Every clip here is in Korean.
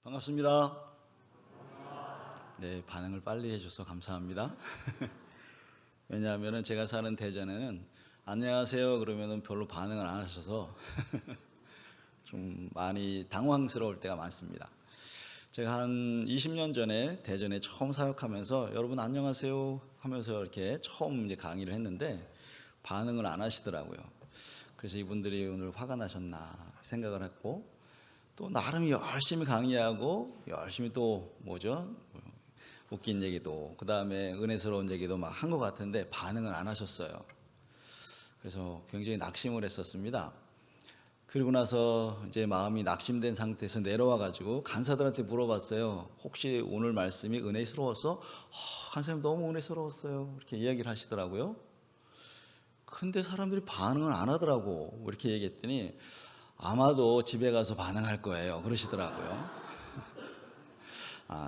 반갑습니다. 네, 반응을 빨리 해줘서 감사합니다. 왜냐하면 제가 사는 대전에는 안녕하세요 그러면 별로 반응을 안 하셔서 좀 많이 당황스러울 때가 많습니다. 제가 한 20년 전에 대전에 처음 사역하면서 여러분 안녕하세요 하면서 이렇게 처음 이제 강의를 했는데 반응을 안 하시더라고요. 그래서 이분들이 오늘 화가 나셨나 생각을 했고, 또 나름 열심히 강의하고 열심히 또 웃긴 얘기도 그 다음에 은혜스러운 얘기도 막 한 것 같은데 반응을 안 하셨어요. 그래서 굉장히 낙심을 했었습니다. 그리고 나서 이제 마음이 낙심된 상태에서 내려와 가지고 간사들한테 물어봤어요. 혹시 오늘 말씀이 은혜스러웠어? 간사님 너무 은혜스러웠어요. 이렇게 이야기를 하시더라고요. 근데 사람들이 반응을 안 하더라고. 이렇게 얘기했더니 아마도 집에 가서 반응할 거예요 그러시더라고요.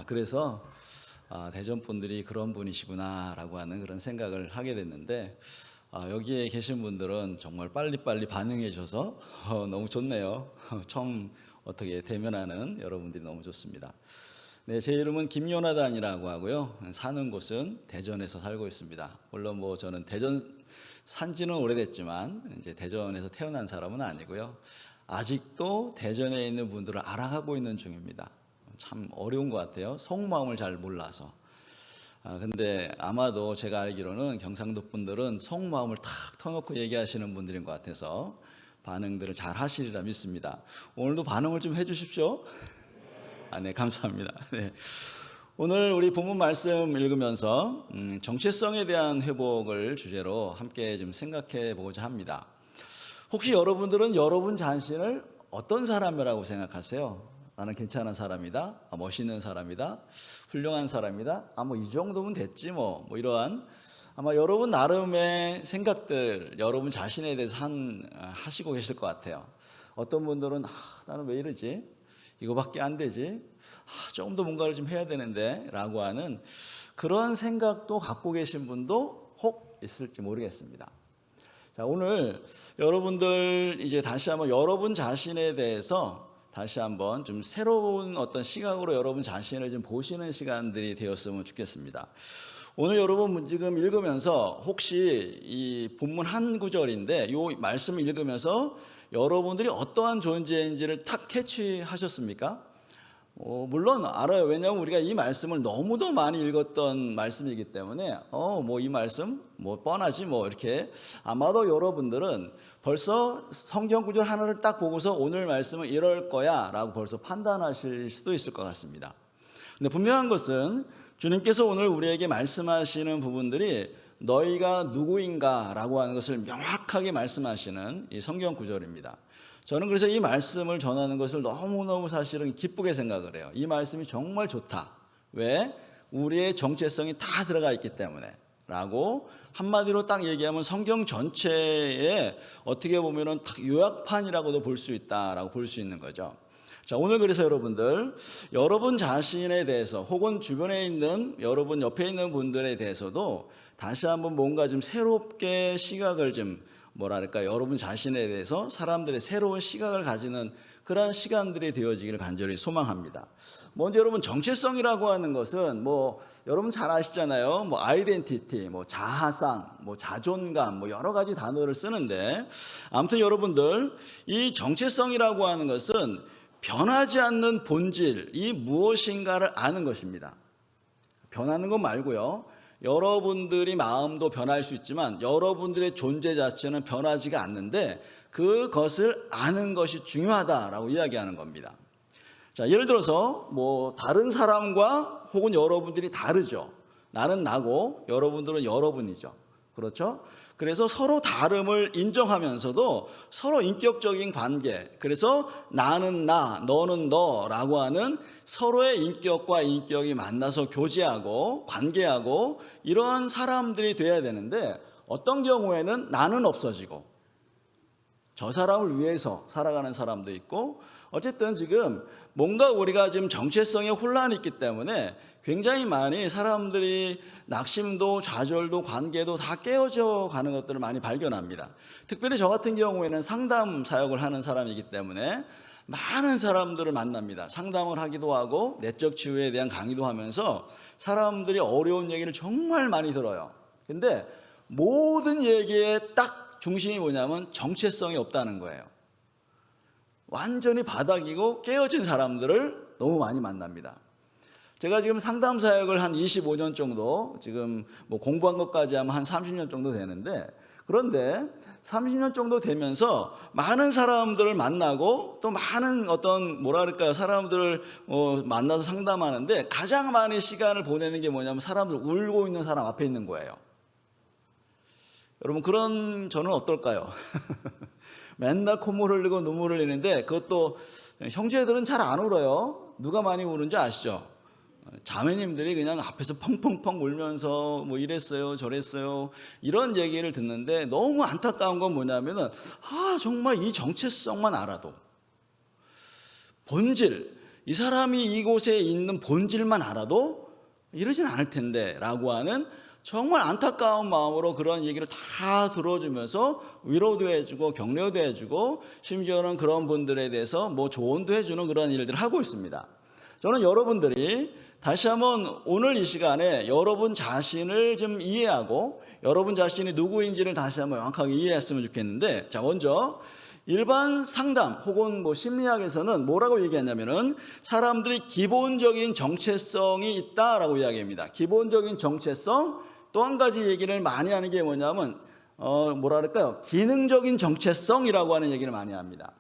그래서 대전 분들이 그런 분이시구나 라고 하는 그런 생각을 하게 됐는데, 여기에 계신 분들은 정말 빨리빨리 반응해 줘서 너무 좋네요. 처음 어떻게 대면하는 여러분들이 너무 좋습니다. 네, 제 이름은 김요나단이라고 하고요. 사는 곳은 대전에서 살고 있습니다. 물론 저는 대전 산지는 오래됐지만 이제 대전에서 태어난 사람은 아니고요. 아직도 대전에 있는 분들을 알아가고 있는 중입니다. 참 어려운 것 같아요. 속마음을 잘 몰라서. 근데 아마도 제가 알기로는 경상도 분들은 속마음을 탁 터놓고 얘기하시는 분들인 것 같아서 반응들을 잘 하시리라 믿습니다. 오늘도 반응을 좀 해주십시오. 네, 감사합니다. 네. 오늘 우리 본문 말씀 읽으면서 정체성에 대한 회복을 주제로 함께 좀 생각해 보고자 합니다. 혹시 여러분들은 여러분 자신을 어떤 사람이라고 생각하세요? 나는 괜찮은 사람이다, 멋있는 사람이다, 훌륭한 사람이다, 이 정도면 됐지 이러한 아마 여러분 나름의 생각들, 여러분 자신에 대해서 하시고 계실 것 같아요. 어떤 분들은 나는 왜 이러지? 이거밖에 안 되지? 조금 더 뭔가를 좀 해야 되는데 라고 하는 그런 생각도 갖고 계신 분도 혹 있을지 모르겠습니다. 자, 오늘 여러분들 이제 다시 한번 여러분 자신에 대해서 다시 한번 좀 새로운 어떤 시각으로 여러분 자신을 좀 보시는 시간들이 되었으면 좋겠습니다. 오늘 여러분 지금 읽으면서 혹시 이 본문 한 구절인데 이 말씀을 읽으면서 여러분들이 어떠한 존재인지를 탁 캐치하셨습니까? 물론 알아요. 왜냐하면 우리가 이 말씀을 너무도 많이 읽었던 말씀이기 때문에 이 말씀 뻔하지 이렇게 아마도 여러분들은 벌써 성경 구절 하나를 딱 보고서 오늘 말씀은 이럴 거야 라고 벌써 판단하실 수도 있을 것 같습니다. 근데 분명한 것은 주님께서 오늘 우리에게 말씀하시는 부분들이 너희가 누구인가 라고 하는 것을 명확하게 말씀하시는 이 성경 구절입니다. 저는 그래서 이 말씀을 전하는 것을 너무너무 사실은 기쁘게 생각을 해요. 이 말씀이 정말 좋다. 왜? 우리의 정체성이 다 들어가 있기 때문에 라고 한마디로 딱 얘기하면 성경 전체에 어떻게 보면은 딱 요약판이라고도 볼 수 있다라고 볼 수 있는 거죠. 자, 오늘 그래서 여러분들 여러분 자신에 대해서 혹은 주변에 있는 여러분 옆에 있는 분들에 대해서도 다시 한번 뭔가 좀 새롭게 시각을 좀 여러분 자신에 대해서 사람들의 새로운 시각을 가지는 그러한 시간들이 되어지기를 간절히 소망합니다. 먼저 여러분 정체성이라고 하는 것은 여러분 잘 아시잖아요. 아이덴티티, 자아상, 자존감, 여러 가지 단어를 쓰는데 아무튼 여러분들 이 정체성이라고 하는 것은 변하지 않는 본질이 무엇인가를 아는 것입니다. 변하는 것 말고요. 여러분들이 마음도 변할 수 있지만 여러분들의 존재 자체는 변하지가 않는데 그것을 아는 것이 중요하다라고 이야기하는 겁니다. 자, 예를 들어서 다른 사람과 혹은 여러분들이 다르죠. 나는 나고 여러분들은 여러분이죠. 그렇죠? 그래서 서로 다름을 인정하면서도 서로 인격적인 관계, 그래서 나는 나, 너는 너라고 하는 서로의 인격과 인격이 만나서 교제하고 관계하고 이러한 사람들이 돼야 되는데 어떤 경우에는 나는 없어지고 저 사람을 위해서 살아가는 사람도 있고, 어쨌든 지금 뭔가 우리가 지금 정체성에 혼란이 있기 때문에 굉장히 많이 사람들이 낙심도 좌절도 관계도 다 깨어져 가는 것들을 많이 발견합니다. 특별히 저 같은 경우에는 상담 사역을 하는 사람이기 때문에 많은 사람들을 만납니다. 상담을 하기도 하고 내적 치유에 대한 강의도 하면서 사람들이 어려운 얘기를 정말 많이 들어요. 근데 모든 얘기의 딱 중심이 뭐냐면 정체성이 없다는 거예요. 완전히 바닥이고 깨어진 사람들을 너무 많이 만납니다. 제가 지금 상담 사역을 한 25년 정도, 지금 뭐 공부한 것까지 하면 한 30년 정도 되는데, 그런데 30년 정도 되면서 많은 사람들을 만나고 또 많은 어떤 뭐랄까요, 사람들을 만나서 상담하는데 가장 많은 시간을 보내는 게 뭐냐면 사람들 울고 있는 사람 앞에 있는 거예요. 여러분, 그런 저는 어떨까요? 맨날 콧물 흘리고 눈물 흘리는데, 그것도 형제들은 잘 안 울어요. 누가 많이 우는지 아시죠? 자매님들이 그냥 앞에서 펑펑펑 울면서 뭐 이랬어요 저랬어요 이런 얘기를 듣는데, 너무 안타까운 건 뭐냐면은 정말 이 정체성만 알아도, 본질, 이 사람이 이곳에 있는 본질만 알아도 이러진 않을 텐데 라고 하는 정말 안타까운 마음으로 그런 얘기를 다 들어주면서 위로도 해주고 격려도 해주고 심지어는 그런 분들에 대해서 뭐 조언도 해주는 그런 일들을 하고 있습니다. 저는 여러분들이 다시 한번 오늘 이 시간에 여러분 자신을 좀 이해하고 여러분 자신이 누구인지를 다시 한번 명확하게 이해했으면 좋겠는데, 자, 먼저 일반 상담 혹은 뭐 심리학에서는 뭐라고 얘기하냐면은 사람들이 기본적인 정체성이 있다라고 이야기합니다. 기본적인 정체성. 또 한 가지 얘기를 많이 하는 게 뭐냐면 뭐랄까요, 기능적인 정체성이라고 하는 얘기를 많이 합니다.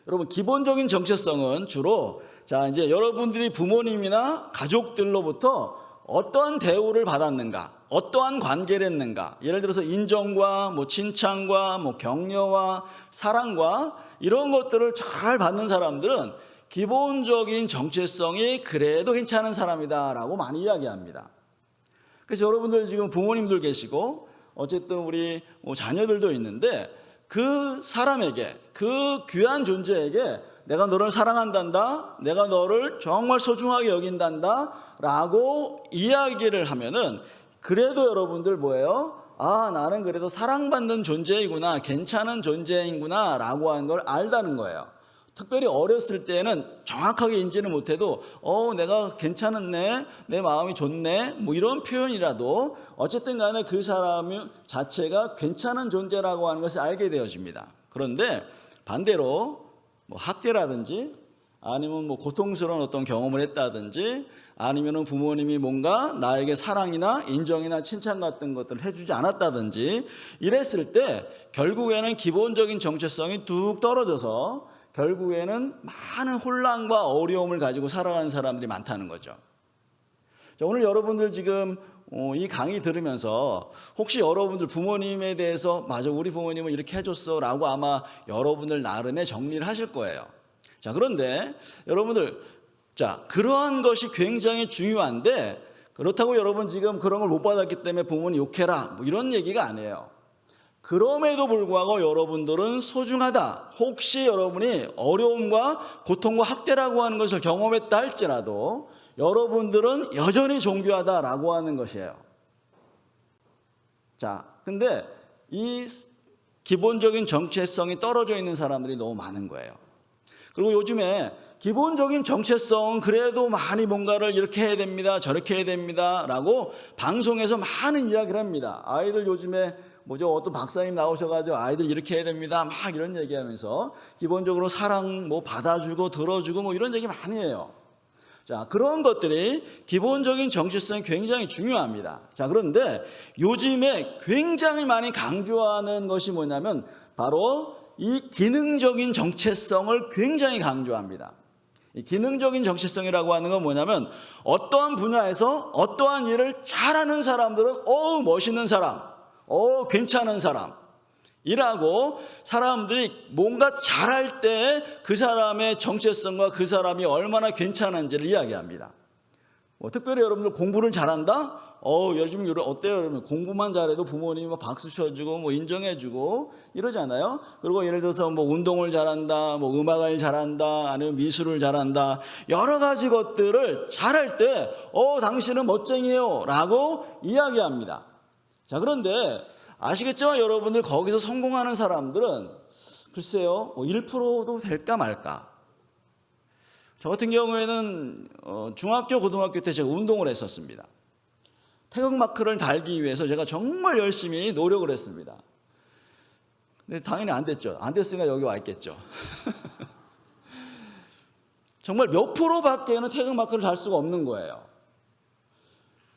여러분, 기본적인 정체성은 주로 자, 이제 여러분들이 부모님이나 가족들로부터 어떠한 대우를 받았는가, 어떠한 관계를 했는가, 예를 들어서 인정과 뭐 칭찬과 뭐 격려와 사랑과 이런 것들을 잘 받는 사람들은 기본적인 정체성이 그래도 괜찮은 사람이다라고 많이 이야기합니다. 그래서 여러분들 지금 부모님들 계시고 어쨌든 우리 자녀들도 있는데, 그 사람에게, 그 귀한 존재에게 내가 너를 사랑한단다, 내가 너를 정말 소중하게 여긴단다 라고 이야기를 하면은 그래도 여러분들 뭐예요? 나는 그래도 사랑받는 존재이구나, 괜찮은 존재이구나 라고 하는 걸 알다는 거예요. 특별히 어렸을 때는 정확하게 인지는 못해도 내가 괜찮았네, 내 마음이 좋네, 뭐 이런 표현이라도 어쨌든 간에 그 사람 자체가 괜찮은 존재라고 하는 것을 알게 되어집니다. 그런데 반대로 뭐 학대라든지 아니면 뭐 고통스러운 어떤 경험을 했다든지 아니면은 부모님이 뭔가 나에게 사랑이나 인정이나 칭찬 같은 것들을 해주지 않았다든지 이랬을 때 결국에는 기본적인 정체성이 뚝 떨어져서 결국에는 많은 혼란과 어려움을 가지고 살아가는 사람들이 많다는 거죠. 자, 오늘 여러분들 지금 이 강의 들으면서 혹시 여러분들 부모님에 대해서 맞아, 우리 부모님은 이렇게 해줬어 라고 아마 여러분들 나름의 정리를 하실 거예요. 자, 그런데 여러분들, 자, 그러한 것이 굉장히 중요한데, 그렇다고 여러분 지금 그런 걸 못 받았기 때문에 부모님 욕해라 뭐 이런 얘기가 아니에요. 그럼에도 불구하고 여러분들은 소중하다. 혹시 여러분이 어려움과 고통과 학대라고 하는 것을 경험했다 할지라도 여러분들은 여전히 존귀하다라고 하는 것이에요. 자, 근데 이 기본적인 정체성이 떨어져 있는 사람들이 너무 많은 거예요. 그리고 요즘에 기본적인 정체성은 그래도 많이 뭔가를 이렇게 해야 됩니다, 저렇게 해야 됩니다 라고 방송에서 많은 이야기를 합니다. 아이들 요즘에 어떤 박사님 나오셔가지고 아이들 이렇게 해야 됩니다 막 이런 얘기하면서 기본적으로 사랑 뭐 받아주고 들어주고 뭐 이런 얘기 많이 해요. 자, 그런 것들이 기본적인 정체성이 굉장히 중요합니다. 자, 그런데 요즘에 굉장히 많이 강조하는 것이 뭐냐면 바로 이 기능적인 정체성을 굉장히 강조합니다. 이 기능적인 정체성이라고 하는 건 뭐냐면 어떠한 분야에서 어떠한 일을 잘하는 사람들은 멋있는 사람, 괜찮은 사람이라고 사람들이 뭔가 잘할 때 그 사람의 정체성과 그 사람이 얼마나 괜찮은지를 이야기합니다. 특별히 여러분들 공부를 잘한다? 요즘 어때요? 여러분 공부만 잘해도 부모님이 박수 쳐주고 뭐 인정해주고 이러잖아요. 그리고 예를 들어서 뭐 운동을 잘한다, 뭐 음악을 잘한다, 아니면 미술을 잘한다, 여러 가지 것들을 잘할 때 당신은 멋쟁이에요 라고 이야기합니다. 자, 그런데 아시겠지만 여러분들 거기서 성공하는 사람들은 글쎄요, 1%도 될까 말까. 저 같은 경우에는 중학교, 고등학교 때 제가 운동을 했었습니다. 태극마크를 달기 위해서 제가 정말 열심히 노력을 했습니다. 근데 당연히 안 됐죠. 안 됐으니까 여기 와 있겠죠. 정말 몇 프로밖에는 태극마크를 달 수가 없는 거예요.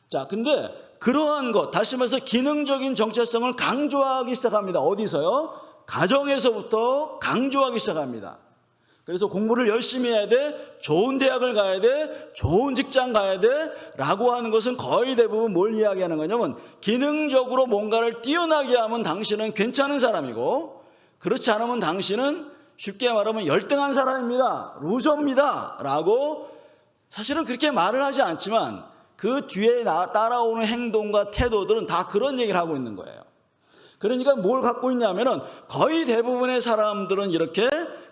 자, 근데 그러한 것, 다시 말해서 기능적인 정체성을 강조하기 시작합니다. 어디서요? 가정에서부터 강조하기 시작합니다. 그래서 공부를 열심히 해야 돼, 좋은 대학을 가야 돼, 좋은 직장 가야 돼 라고 하는 것은 거의 대부분 뭘 이야기하는 거냐면 기능적으로 뭔가를 뛰어나게 하면 당신은 괜찮은 사람이고, 그렇지 않으면 당신은 쉽게 말하면 열등한 사람입니다, 루저입니다 라고 사실은 그렇게 말을 하지 않지만 그 뒤에 따라오는 행동과 태도들은 다 그런 얘기를 하고 있는 거예요. 그러니까 뭘 갖고 있냐면은 거의 대부분의 사람들은 이렇게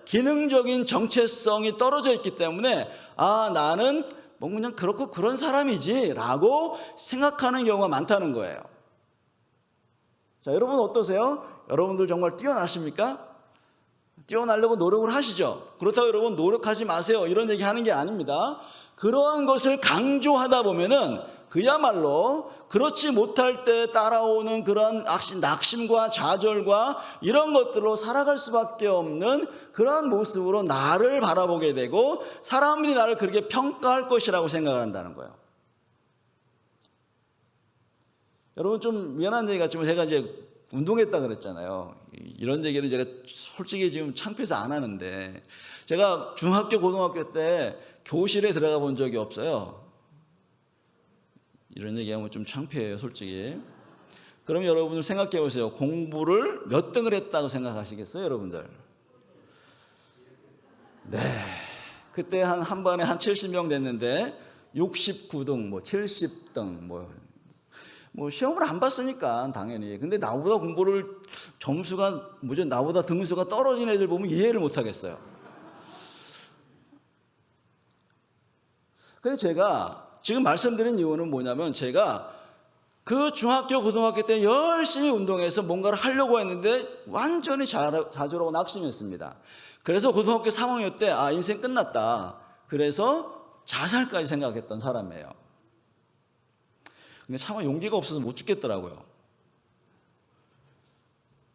기능적인 정체성이 떨어져 있기 때문에 나는 뭐 그냥 그렇고 그런 사람이지 라고 생각하는 경우가 많다는 거예요. 자, 여러분 어떠세요? 여러분들 정말 뛰어나십니까? 뛰어나려고 노력을 하시죠. 그렇다고 여러분 노력하지 마세요 이런 얘기 하는 게 아닙니다. 그러한 것을 강조하다 보면은 그야말로 그렇지 못할 때 따라오는 그런 낙심과 좌절과 이런 것들로 살아갈 수밖에 없는 그런 모습으로 나를 바라보게 되고 사람들이 나를 그렇게 평가할 것이라고 생각을 한다는 거예요. 여러분 좀 미안한 얘기 같지만 제가 이제 운동했다 그랬잖아요. 이런 얘기를 제가 솔직히 지금 창피해서 안 하는데 제가 중학교 고등학교 때 교실에 들어가 본 적이 없어요. 이런 얘기하면 좀 창피해요 솔직히. 그럼 여러분들 생각해 보세요. 공부를 몇 등을 했다고 생각하시겠어요 여러분들? 네, 그때 한 반에 한 70명 됐는데 69등, 뭐 70등, 뭐 시험을 안 봤으니까 당연히. 근데 나보다 공부를 점수가 나보다 등수가 떨어진 애들 보면 이해를 못 하겠어요. 그래서 제가 지금 말씀드린 이유는 뭐냐면 제가 그 중학교 고등학교 때 열심히 운동해서 뭔가를 하려고 했는데 완전히 좌절하고 낙심했습니다. 그래서 고등학교 3학년 때 인생 끝났다, 그래서 자살까지 생각했던 사람이에요. 근데 차마 용기가 없어서 못 죽겠더라고요.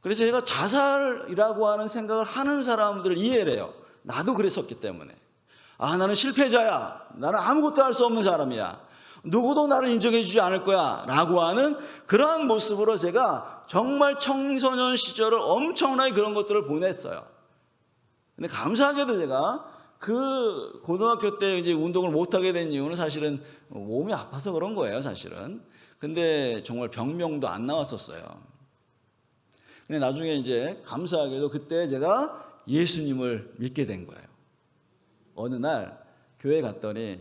그래서 제가 자살이라고 하는 생각을 하는 사람들을 이해를 해요. 나도 그랬었기 때문에. 나는 실패자야, 나는 아무것도 할 수 없는 사람이야, 누구도 나를 인정해 주지 않을 거야 라고 하는 그러한 모습으로 제가 정말 청소년 시절을 엄청나게 그런 것들을 보냈어요. 근데 감사하게도 제가 그 고등학교 때 이제 운동을 못하게 된 이유는 사실은 몸이 아파서 그런 거예요 사실은. 근데 정말 병명도 안 나왔었어요. 근데 나중에 이제 감사하게도 그때 제가 예수님을 믿게 된 거예요. 어느 날 교회 갔더니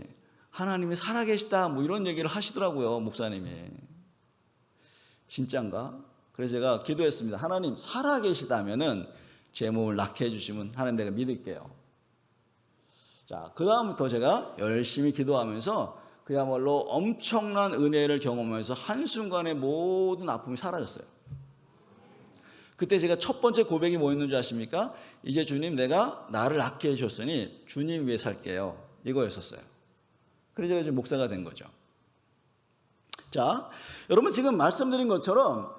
하나님이 살아계시다 뭐 이런 얘기를 하시더라고요 목사님이. 진짠가? 그래서 제가 기도했습니다. 하나님 살아계시다면은 제 몸을 낫게 해주시면 하나님 내가 믿을게요. 자, 그 다음부터 제가 열심히 기도하면서 그야말로 엄청난 은혜를 경험하면서 한순간에 모든 아픔이 사라졌어요. 그때 제가 첫 번째 고백이 뭐였는지 아십니까? 이제 주님 내가 나를 낫게 해주셨으니 주님 위해 살게요, 이거였었어요. 그래서 제가 지금 목사가 된 거죠. 자, 여러분 지금 말씀드린 것처럼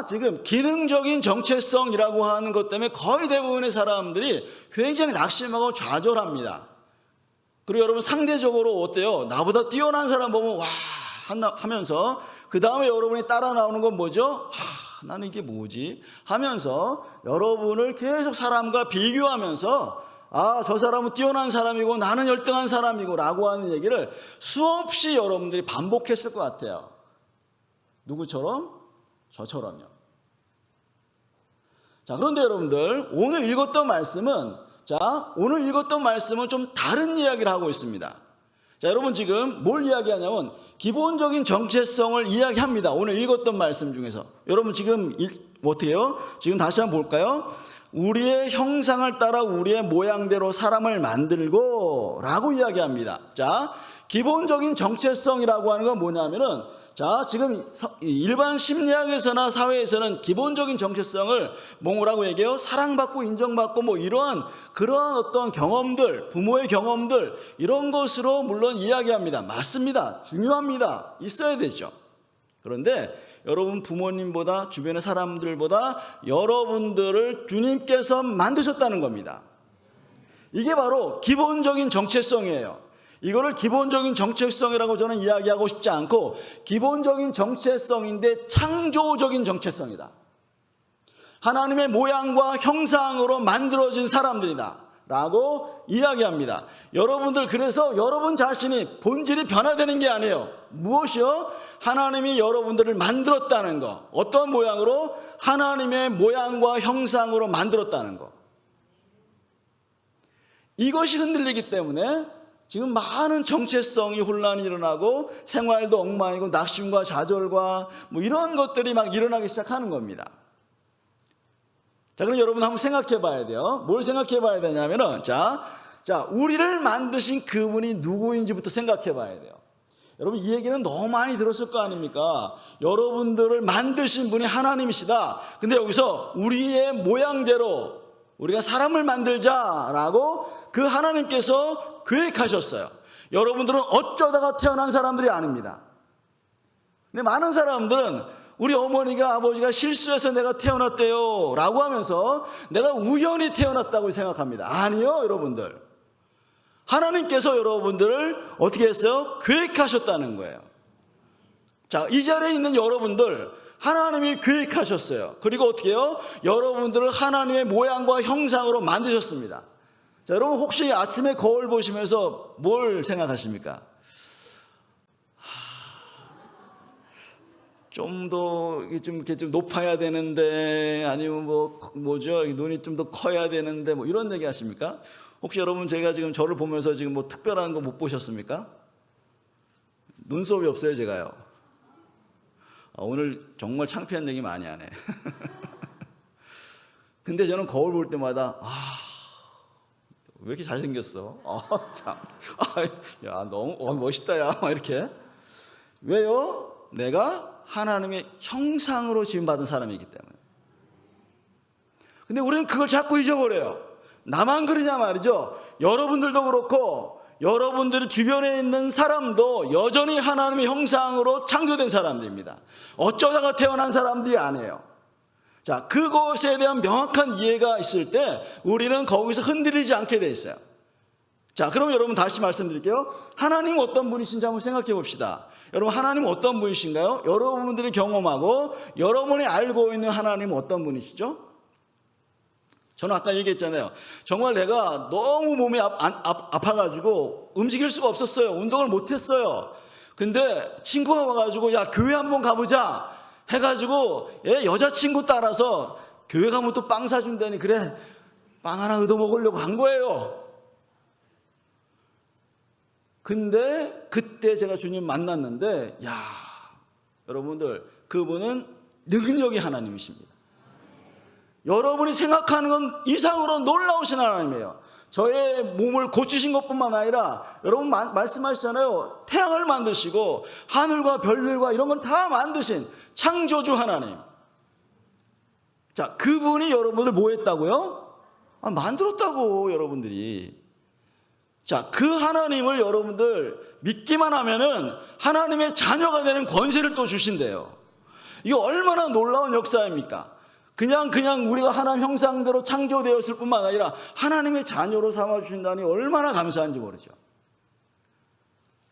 지금 기능적인 정체성이라고 하는 것 때문에 거의 대부분의 사람들이 굉장히 낙심하고 좌절합니다. 그리고 여러분 상대적으로 어때요? 나보다 뛰어난 사람 보면 와 하면서 그 다음에 여러분이 따라 나오는 건 뭐죠? 나는 이게 뭐지? 하면서 여러분을 계속 사람과 비교하면서 저 사람은 뛰어난 사람이고 나는 열등한 사람이고 라고 하는 얘기를 수없이 여러분들이 반복했을 것 같아요. 누구처럼? 저처럼요. 자, 그런데 여러분들 오늘 읽었던 말씀은 좀 다른 이야기를 하고 있습니다. 자, 여러분 지금 뭘 이야기하냐면 기본적인 정체성을 이야기합니다. 오늘 읽었던 말씀 중에서. 여러분 지금 어떻게 해요? 지금 다시 한번 볼까요? 우리의 형상을 따라 우리의 모양대로 사람을 만들고 라고 이야기합니다. 자, 기본적인 정체성이라고 하는 건 뭐냐면은, 자, 지금 일반 심리학에서나 사회에서는 기본적인 정체성을 뭐라고 얘기해요? 사랑받고 인정받고 뭐 이러한 그러한 어떤 경험들, 부모의 경험들, 이런 것으로 물론 이야기합니다. 맞습니다. 중요합니다. 있어야 되죠. 그런데 여러분 부모님보다 주변의 사람들보다 여러분들을 주님께서 만드셨다는 겁니다. 이게 바로 기본적인 정체성이에요. 이거를 기본적인 정체성이라고 저는 이야기하고 싶지 않고, 기본적인 정체성인데 창조적인 정체성이다. 하나님의 모양과 형상으로 만들어진 사람들이다 라고 이야기합니다. 여러분들, 그래서 여러분 자신이 본질이 변화되는 게 아니에요. 무엇이요? 하나님이 여러분들을 만들었다는 거. 어떤 모양으로? 하나님의 모양과 형상으로 만들었다는 거. 이것이 흔들리기 때문에 지금 많은 정체성이 혼란이 일어나고 생활도 엉망이고 낙심과 좌절과 뭐 이런 것들이 막 일어나기 시작하는 겁니다. 자, 그럼 여러분 한번 생각해 봐야 돼요. 뭘 생각해 봐야 되냐면은, 자, 우리를 만드신 그분이 누구인지부터 생각해 봐야 돼요. 여러분, 이 얘기는 너무 많이 들었을 거 아닙니까? 여러분들을 만드신 분이 하나님이시다. 근데 여기서 우리의 모양대로 우리가 사람을 만들자라고 그 하나님께서 계획하셨어요. 여러분들은 어쩌다가 태어난 사람들이 아닙니다. 근데 많은 사람들은 우리 어머니가 아버지가 실수해서 내가 태어났대요 라고 하면서 내가 우연히 태어났다고 생각합니다. 아니요, 여러분들. 하나님께서 여러분들을 어떻게 했어요? 계획하셨다는 거예요. 자, 이 자리에 있는 여러분들 하나님이 계획하셨어요. 그리고 어떻게 해요? 여러분들을 하나님의 모양과 형상으로 만드셨습니다. 자, 여러분 혹시 아침에 거울 보시면서 뭘 생각하십니까? 좀 더 이렇게 좀 높아야 되는데, 아니면 뭐죠? 눈이 좀 더 커야 되는데, 뭐 이런 얘기 하십니까? 혹시 여러분 제가 지금 저를 보면서 지금 뭐 특별한 거 못 보셨습니까? 눈썹이 없어요, 제가요. 오늘 정말 창피한 얘기 많이 하네. 근데 저는 거울 볼 때마다 왜 이렇게 잘생겼어? 참. 야, 너무 멋있다, 야. 이렇게. 왜요? 내가 하나님의 형상으로 지음받은 사람이기 때문에. 근데 우리는 그걸 자꾸 잊어버려요. 나만 그러냐 말이죠. 여러분들도 그렇고 여러분들 주변에 있는 사람도 여전히 하나님의 형상으로 창조된 사람들입니다. 어쩌다가 태어난 사람들이 아니에요. 자, 그것에 대한 명확한 이해가 있을 때 우리는 거기서 흔들리지 않게 돼 있어요. 자, 그럼 여러분 다시 말씀드릴게요. 하나님 어떤 분이신지 한번 생각해 봅시다. 여러분, 하나님 어떤 분이신가요? 여러분들이 경험하고 여러분이 알고 있는 하나님 어떤 분이시죠? 저는 아까 얘기했잖아요. 정말 내가 너무 몸이 아파가지고 움직일 수가 없었어요. 운동을 못했어요. 근데 친구가 와가지고 야, 교회 한번 가보자 해가지고 여자친구 따라서 교회 가면 또 빵 사준다니, 그래 빵 하나 얻어먹으려고 한 거예요. 근데 그때 제가 주님 만났는데, 야, 여러분들, 그분은 능력의 하나님이십니다. 여러분이 생각하는 건 이상으로 놀라우신 하나님이에요. 저의 몸을 고치신 것뿐만 아니라 여러분 말씀하시잖아요. 태양을 만드시고 하늘과 별들과 이런 건 다 만드신 창조주 하나님. 자, 그분이 여러분을 뭐 했다고요? 만들었다고, 여러분들이. 자, 그 하나님을 여러분들 믿기만 하면은 하나님의 자녀가 되는 권세를 또 주신대요. 이거 얼마나 놀라운 역사입니까? 그냥 우리가 하나님 형상대로 창조되었을 뿐만 아니라 하나님의 자녀로 삼아주신다니 얼마나 감사한지 모르죠.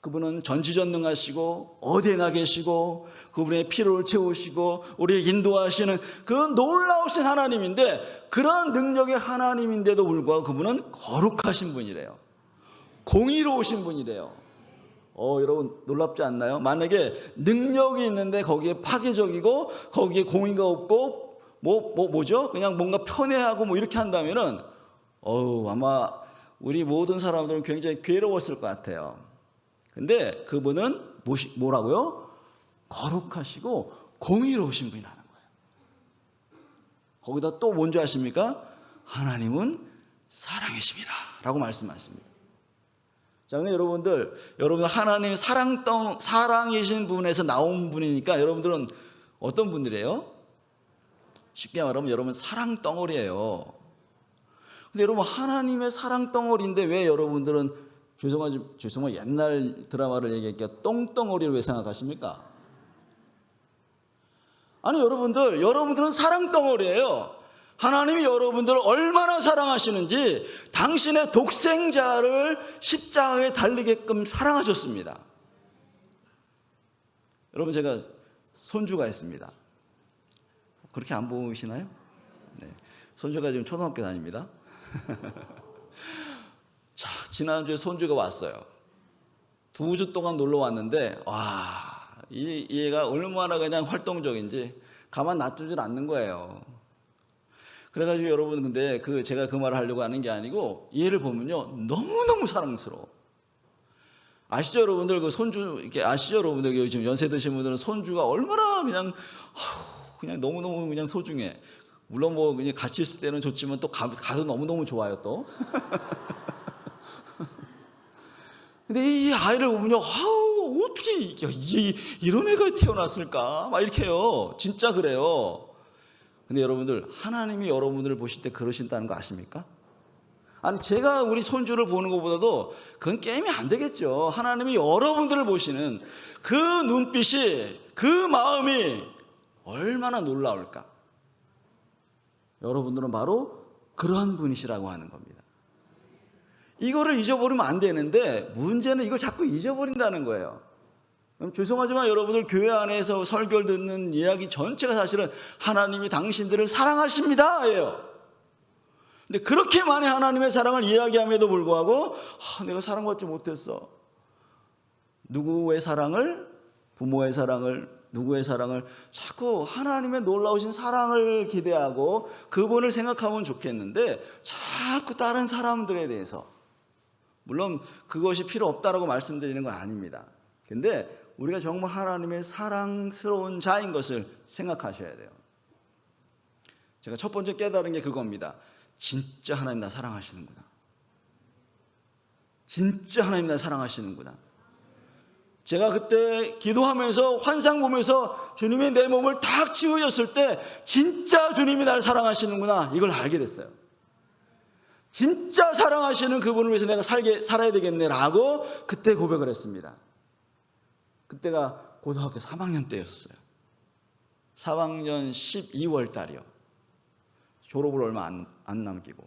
그분은 전지전능하시고 어디에나 계시고 그분의 피로를 채우시고 우리를 인도하시는 그 놀라우신 하나님인데, 그런 능력의 하나님인데도 불구하고 그분은 거룩하신 분이래요. 공의로우신 분이래요. 여러분 놀랍지 않나요? 만약에 능력이 있는데 거기에 파괴적이고 거기에 공의가 없고 뭐죠? 그냥 뭔가 편애하고 뭐 이렇게 한다면은 아마 우리 모든 사람들은 굉장히 괴로웠을 것 같아요. 근데 그분은 뭐라고요? 거룩하시고 공의로우신 분이라는 거예요. 거기다 또 뭔지 아십니까? 하나님은 사랑이십니다 라고 말씀하십니다. 자, 근데 여러분들 하나님의 사랑이신 분에서 나온 분이니까 여러분들은 어떤 분들이에요? 쉽게 말하면 여러분 사랑 덩어리예요. 근데 여러분 하나님의 사랑 덩어리인데 왜 여러분들은 죄송하지만 옛날 드라마를 얘기하니까 똥덩어리를 왜 생각하십니까? 아니 여러분들은 사랑 덩어리예요. 하나님이 여러분들을 얼마나 사랑하시는지 당신의 독생자를 십자가에 달리게끔 사랑하셨습니다. 여러분 제가 손주가 있습니다. 그렇게 안 보이시나요? 네. 손주가 지금 초등학교 다닙니다. 자, 지난주에 손주가 왔어요. 2주 동안 놀러 왔는데 이 얘가 얼마나 그냥 활동적인지 가만 놔두질 않는 거예요. 그래가지고 여러분 근데 제가 그 말을 하려고 하는 게 아니고 이 애를 보면요 너무너무 사랑스러워. 아시죠 여러분들? 그 손주 이렇게 아시죠 여러분들? 요즘 연세 드신 분들은 손주가 얼마나 그냥 너무너무 그냥 소중해. 물론 뭐 그냥 같이 있을 때는 좋지만 또 가서 너무너무 좋아요 또. 근데 이 아이를 보면요 어떻게 이런 애가 태어났을까 막 이렇게 해요. 진짜 그래요. 근데 여러분들 하나님이 여러분들을 보실 때 그러신다는 거 아십니까? 아니 제가 우리 손주를 보는 것보다도 그건 게임이 안 되겠죠. 하나님이 여러분들을 보시는 그 눈빛이 그 마음이 얼마나 놀라울까. 여러분들은 바로 그러한 분이시라고 하는 겁니다. 이거를 잊어버리면 안 되는데 문제는 이걸 자꾸 잊어버린다는 거예요. 죄송하지만 여러분들 교회 안에서 설교를 듣는 이야기 전체가 사실은 하나님이 당신들을 사랑하십니다 예요. 근데 그렇게 많이 하나님의 사랑을 이야기함에도 불구하고 내가 사랑받지 못했어. 누구의 사랑을? 부모의 사랑을, 누구의 사랑을? 자꾸 하나님의 놀라우신 사랑을 기대하고 그분을 생각하면 좋겠는데 자꾸 다른 사람들에 대해서, 물론 그것이 필요 없다라고 말씀드리는 건 아닙니다. 근데 우리가 정말 하나님의 사랑스러운 자인 것을 생각하셔야 돼요. 제가 첫 번째 깨달은 게 그겁니다. 진짜 하나님 나 사랑하시는구나. 진짜 하나님 나 사랑하시는구나. 제가 그때 기도하면서 환상 보면서 주님이 내 몸을 탁 치우셨을 때 진짜 주님이 나를 사랑하시는구나 이걸 알게 됐어요. 진짜 사랑하시는 그분을 위해서 내가 살아야 되겠네라고 그때 고백을 했습니다. 그때가 고등학교 3학년 때였어요. 3학년 12월 달이요. 졸업을 얼마 안 남기고.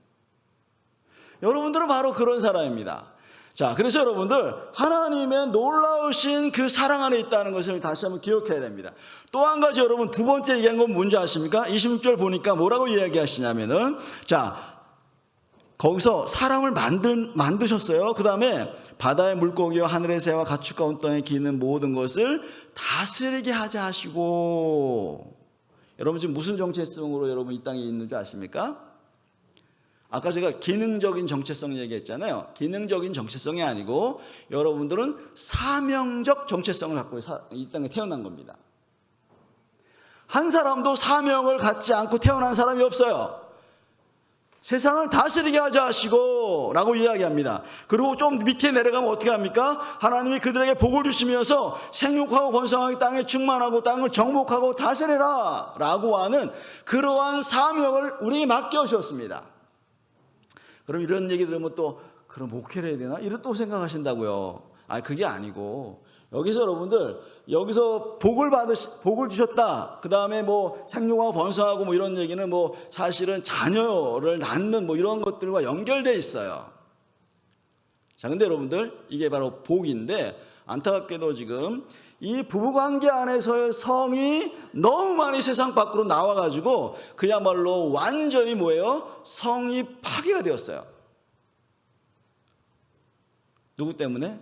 여러분들은 바로 그런 사람입니다. 자, 그래서 여러분들 하나님의 놀라우신 그 사랑 안에 있다는 것을 다시 한번 기억해야 됩니다. 또 한 가지 여러분 두 번째 얘기한 건 뭔지 아십니까? 26절 보니까 뭐라고 이야기하시냐면은 자, 거기서 사람을 만드셨어요. 그 다음에 바다의 물고기와 하늘의 새와 가축과 온 땅에 기는 모든 것을 다스리게 하자 하시고. 여러분 지금 무슨 정체성으로 여러분 이 땅에 있는 줄 아십니까? 아까 제가 기능적인 정체성 얘기했잖아요. 기능적인 정체성이 아니고 여러분들은 사명적 정체성을 갖고 이 땅에 태어난 겁니다. 한 사람도 사명을 갖지 않고 태어난 사람이 없어요. 세상을 다스리게 하자 하시고 라고 이야기합니다. 그리고 좀 밑에 내려가면 어떻게 합니까? 하나님이 그들에게 복을 주시면서 생육하고 번성하게 땅에 충만하고 땅을 정복하고 다스려라 라고 하는 그러한 사명을 우리에게 맡겨주셨습니다. 그럼 이런 얘기 들으면 또 그럼 목회를 해야 되나? 이런 또 생각하신다고요. 그게 아니고 여기서 여러분들 여기서 복을 주셨다. 그 다음에 뭐 생육하고 번성하고 뭐 이런 얘기는 뭐 사실은 자녀를 낳는 뭐 이런 것들과 연결되어 있어요. 자, 근데 여러분들 이게 바로 복인데 안타깝게도 지금 이 부부관계 안에서의 성이 너무 많이 세상 밖으로 나와가지고 그야말로 완전히 뭐예요? 성이 파괴가 되었어요. 누구 때문에?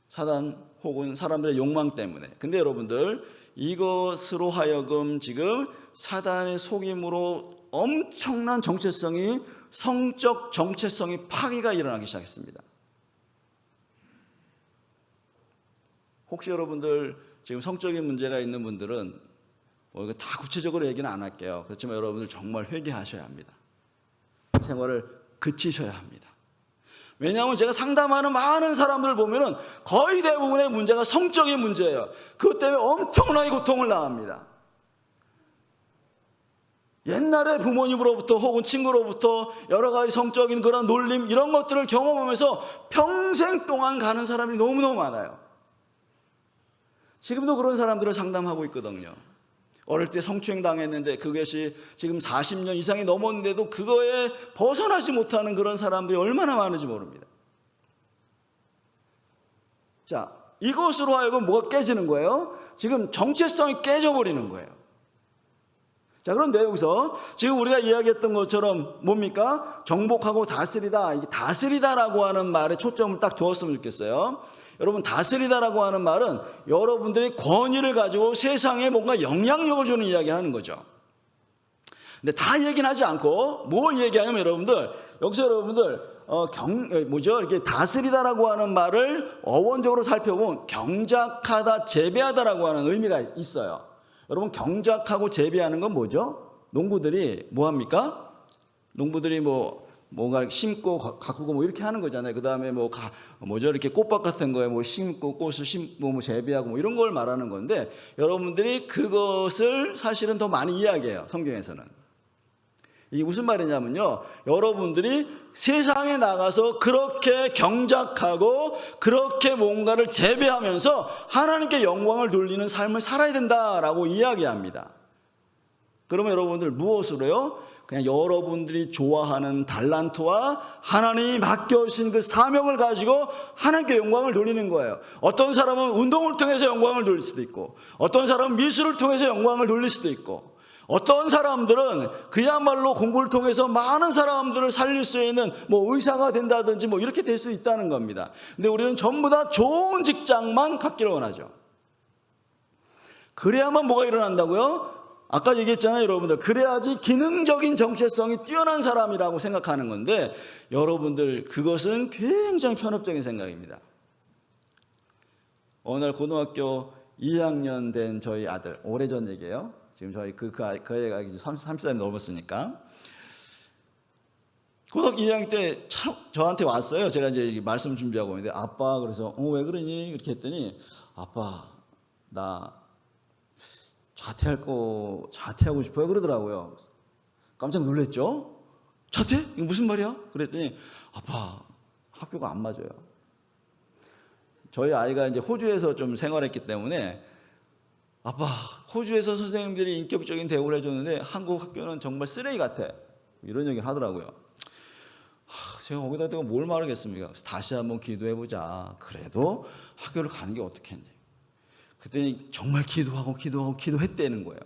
사단 혹은 사람들의 욕망 때문에. 근데 여러분들 이것으로 하여금 지금 사단의 속임으로 엄청난 정체성이, 성적 정체성이 파괴가 일어나기 시작했습니다. 혹시 여러분들 지금 성적인 문제가 있는 분들은 뭐 이거 다 구체적으로 얘기는 안 할게요. 그렇지만 여러분들 정말 회개하셔야 합니다. 생활을 그치셔야 합니다. 왜냐하면 제가 상담하는 많은 사람들을 보면은 거의 대부분의 문제가 성적인 문제예요. 그것 때문에 엄청나게 고통을 당합니다. 옛날에 부모님으로부터 혹은 친구로부터 여러 가지 성적인 그런 놀림 이런 것들을 경험하면서 평생 동안 가는 사람이 너무너무 많아요. 지금도 그런 사람들을 상담하고 있거든요. 어릴 때 성추행 당했는데 그것이 지금 40년 이상이 넘었는데도 그거에 벗어나지 못하는 그런 사람들이 얼마나 많은지 모릅니다. 자, 이것으로 하여금 뭐가 깨지는 거예요? 지금 정체성이 깨져버리는 거예요. 자, 그런데 여기서 지금 우리가 이야기했던 것처럼 뭡니까? 정복하고 다스리다. 이게 다스리다라고 하는 말에 초점을 딱 두었으면 좋겠어요. 여러분, 다스리다라고 하는 말은 여러분들의 권위를 가지고 세상에 뭔가 영향력을 주는 이야기를 하는 거죠. 근데 다 얘기는 하지 않고 뭘 얘기하냐면 여러분들, 여기서 여러분들 이렇게 다스리다라고 하는 말을 어원적으로 살펴보면 경작하다, 재배하다라고 하는 의미가 있어요. 여러분, 경작하고 재배하는 건 뭐죠? 농부들이 뭐 합니까? 농부들이 뭔가 심고 가꾸고 뭐 이렇게 하는 거잖아요. 그 다음에 이렇게 꽃밭 같은 거에 심고 꽃을 심고 재배하고 이런 걸 말하는 건데, 여러분들이 그것을 사실은 더 많이 이야기해요. 성경에서는. 이게 무슨 말이냐면요, 여러분들이 세상에 나가서 그렇게 경작하고 그렇게 뭔가를 재배하면서 하나님께 영광을 돌리는 삶을 살아야 된다라고 이야기합니다. 그러면 여러분들 무엇으로요? 그냥 여러분들이 좋아하는 달란트와 하나님이 맡겨주신 그 사명을 가지고 하나님께 영광을 돌리는 거예요. 어떤 사람은 운동을 통해서 영광을 돌릴 수도 있고, 어떤 사람은 미술을 통해서 영광을 돌릴 수도 있고, 어떤 사람들은 그야말로 공부를 통해서 많은 사람들을 살릴 수 있는 의사가 된다든지 이렇게 될 수 있다는 겁니다. 근데 우리는 전부 다 좋은 직장만 갖기를 원하죠. 그래야만 뭐가 일어난다고요? 아까 얘기했잖아요, 여러분들. 그래야지 기능적인 정체성이 뛰어난 사람이라고 생각하는 건데, 여러분들 그것은 굉장히 편협적인 생각입니다. 어느 날 고등학교 2학년 된 저희 아들, 오래전 얘기예요. 지금 저희 그 애가 30살이 넘었으니까. 고등학교 2학년 때 저한테 왔어요. 제가 이제 말씀 준비하고 있는데, 아빠, 그래서 왜 그러니? 이렇게 했더니, 아빠, 나 자퇴하고 싶어요 그러더라고요. 깜짝 놀랐죠. 자퇴? 이거 무슨 말이야? 그랬더니, 아빠, 학교가 안 맞아요. 저희 아이가 이제 호주에서 좀 생활했기 때문에, 아빠, 호주에서 선생님들이 인격적인 대우를 해줬는데 한국 학교는 정말 쓰레기 같아, 이런 얘기를 하더라고요. 제가 거기다 대고 뭘 말하겠습니까? 다시 한번 기도해보자. 그래도 학교를 가는 게 어떻겠니? 그랬더니 정말 기도했다는 거예요.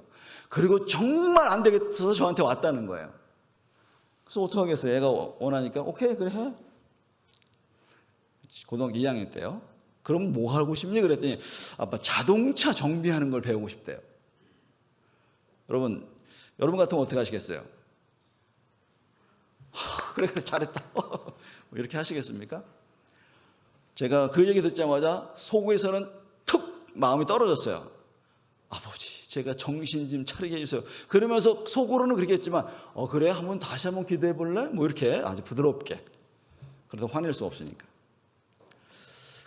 그리고 정말 안 되겠어서 저한테 왔다는 거예요. 그래서 어떡하겠어요? 애가 원하니까 오케이, 그래, 해. 고등학교 2학년 때요. 그럼 뭐 하고 싶니? 그랬더니 아빠, 자동차 정비하는 걸 배우고 싶대요. 여러분 같으면 어떻게 하시겠어요? 그래, 잘했다. 이렇게 하시겠습니까? 제가 그 얘기 듣자마자 속에서는 툭 마음이 떨어졌어요. 아버지, 제가 정신 좀 차리게 해주세요. 그러면서 속으로는 그렇게 했지만, 그래, 다시 한번 기도해 볼래? 이렇게 아주 부드럽게. 그래도 화낼 수 없으니까.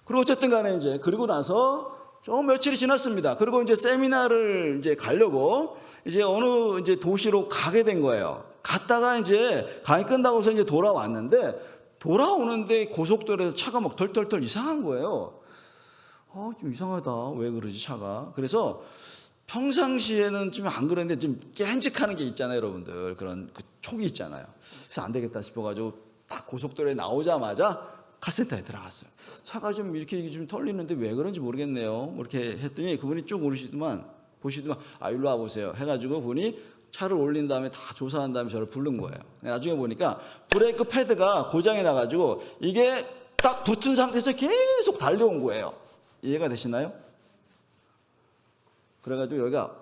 그리고 어쨌든 간에 그리고 나서 좀 며칠이 지났습니다. 그리고 세미나를 가려고 어느 도시로 가게 된 거예요. 갔다가 강의 끝나고서 돌아왔는데, 돌아오는데 고속도로에서 차가 막 덜덜덜 이상한 거예요. 좀 이상하다. 왜 그러지, 차가? 그래서 평상시에는 좀 안 그랬는데 좀 깨름직하는 게 있잖아요, 여러분들. 그런 그 촉이 있잖아요. 그래서 안 되겠다 싶어가지고 딱 고속도로에 나오자마자 카센터에 들어갔어요. 차가 좀 이렇게 좀 털리는데 왜 그런지 모르겠네요. 이렇게 했더니 그분이 쭉 보시더만, 일로 와보세요. 해가지고 분이 차를 올린 다음에 다 조사한 다음에 저를 부른 거예요. 나중에 보니까 브레이크 패드가 고장이 나가지고 이게 딱 붙은 상태에서 계속 달려온 거예요. 이해가 되시나요? 그래가지고 여기가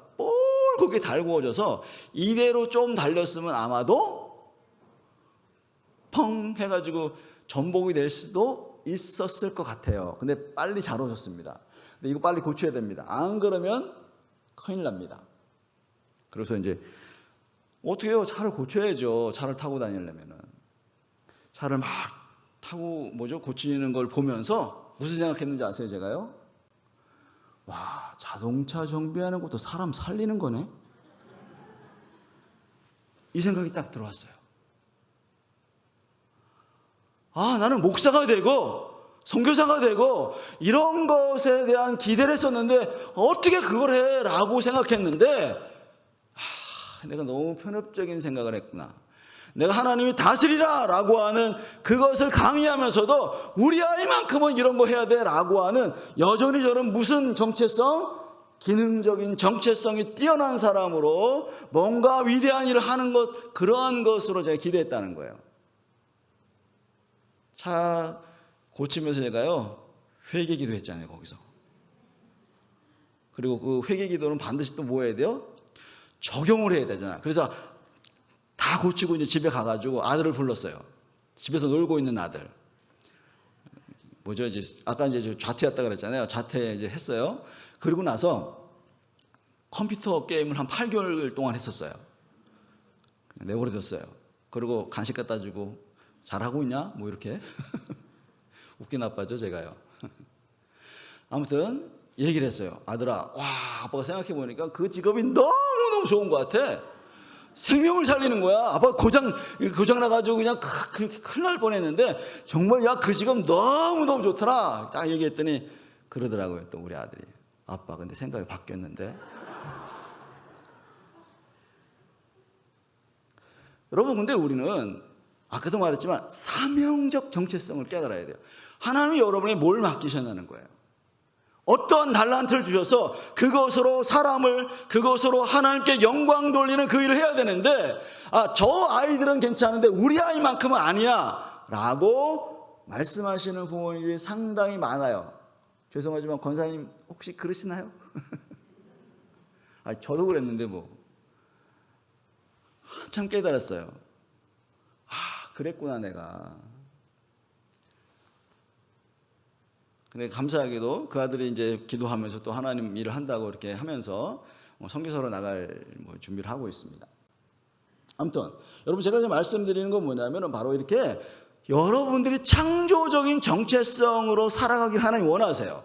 뻘겋게 달구어져서 이대로 좀 달렸으면 아마도 펑 해가지고 전복이 될 수도 있었을 것 같아요. 근데 빨리 잘 오셨습니다. 근데 이거 빨리 고쳐야 됩니다. 안 그러면 큰일 납니다. 그래서 어떻게 해요? 차를 고쳐야죠. 차를 타고 다니려면은. 차를 막 타고 고치는 걸 보면서 무슨 생각했는지 아세요? 제가요? 와, 자동차 정비하는 것도 사람 살리는 거네. 이 생각이 딱 들어왔어요. 아, 나는 목사가 되고 선교사가 되고 이런 것에 대한 기대를 했었는데 어떻게 그걸 해? 라고 생각했는데 내가 너무 편협적인 생각을 했구나. 내가 하나님이 다스리라 라고 하는 그것을 강의하면서도 우리 아이만큼은 이런 거 해야 돼 라고 하는 여전히 저는 무슨 정체성? 기능적인 정체성이 뛰어난 사람으로 뭔가 위대한 일을 하는 것, 그러한 것으로 제가 기대했다는 거예요. 차 고치면서 제가요, 회개기도 했잖아요, 거기서. 그리고 그 회개기도는 반드시 또 뭐 해야 돼요? 적용을 해야 되잖아. 그래서 다 고치고 이제 집에 가가지고 아들을 불렀어요. 집에서 놀고 있는 아들. 이제 아까 이제 자퇴했다 그랬잖아요. 자퇴 이제 했어요. 그리고 나서 컴퓨터 게임을 한 8개월 동안 했었어요. 내버려뒀어요. 그리고 간식 갖다 주고 잘하고 있냐? 이렇게. 웃긴 아빠죠, 제가요. 아무튼 얘기를 했어요. 아들아, 와, 아빠가 생각해보니까 그 직업이 너무너무 좋은 것 같아. 생명을 살리는 거야. 아빠 고장 나가지고 그냥 큰일 날 뻔했는데 정말 야, 그 직업 너무너무 좋더라. 딱 얘기했더니 그러더라고요, 또 우리 아들이. 아빠, 근데 생각이 바뀌었는데. 여러분, 근데 우리는 아까도 말했지만 사명적 정체성을 깨달아야 돼요. 하나님이 여러분에게 뭘 맡기셨다는 거예요. 어떠한 달란트를 주셔서 그것으로 그것으로 하나님께 영광 돌리는 그 일을 해야 되는데, 저 아이들은 괜찮은데 우리 아이만큼은 아니야 라고 말씀하시는 부모님들이 상당히 많아요. 죄송하지만 권사님 혹시 그러시나요? 저도 그랬는데 한참 깨달았어요. 그랬구나 내가. 근데 감사하게도 그 아들이 이제 기도하면서 또 하나님 일을 한다고 이렇게 하면서 선교사로 나갈 준비를 하고 있습니다. 아무튼 여러분, 제가 지금 말씀드리는 건 뭐냐면 바로 이렇게 여러분들이 창조적인 정체성으로 살아가길 하나님 원하세요.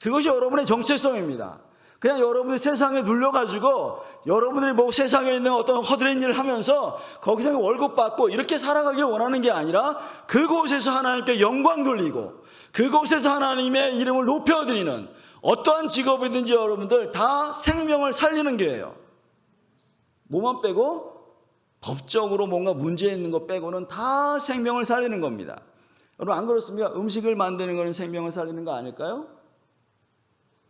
그것이 여러분의 정체성입니다. 그냥 여러분이 세상에 눌려가지고 여러분들이 세상에 있는 어떤 허드렛 일을 하면서 거기서 월급 받고 이렇게 살아가기를 원하는 게 아니라 그곳에서 하나님께 영광 돌리고 그곳에서 하나님의 이름을 높여드리는 어떠한 직업이든지 여러분들 다 생명을 살리는 게예요. 뭐만 빼고 법적으로 뭔가 문제 있는 거 빼고는 다 생명을 살리는 겁니다. 여러분, 안 그렇습니까? 음식을 만드는 거는 생명을 살리는 거 아닐까요?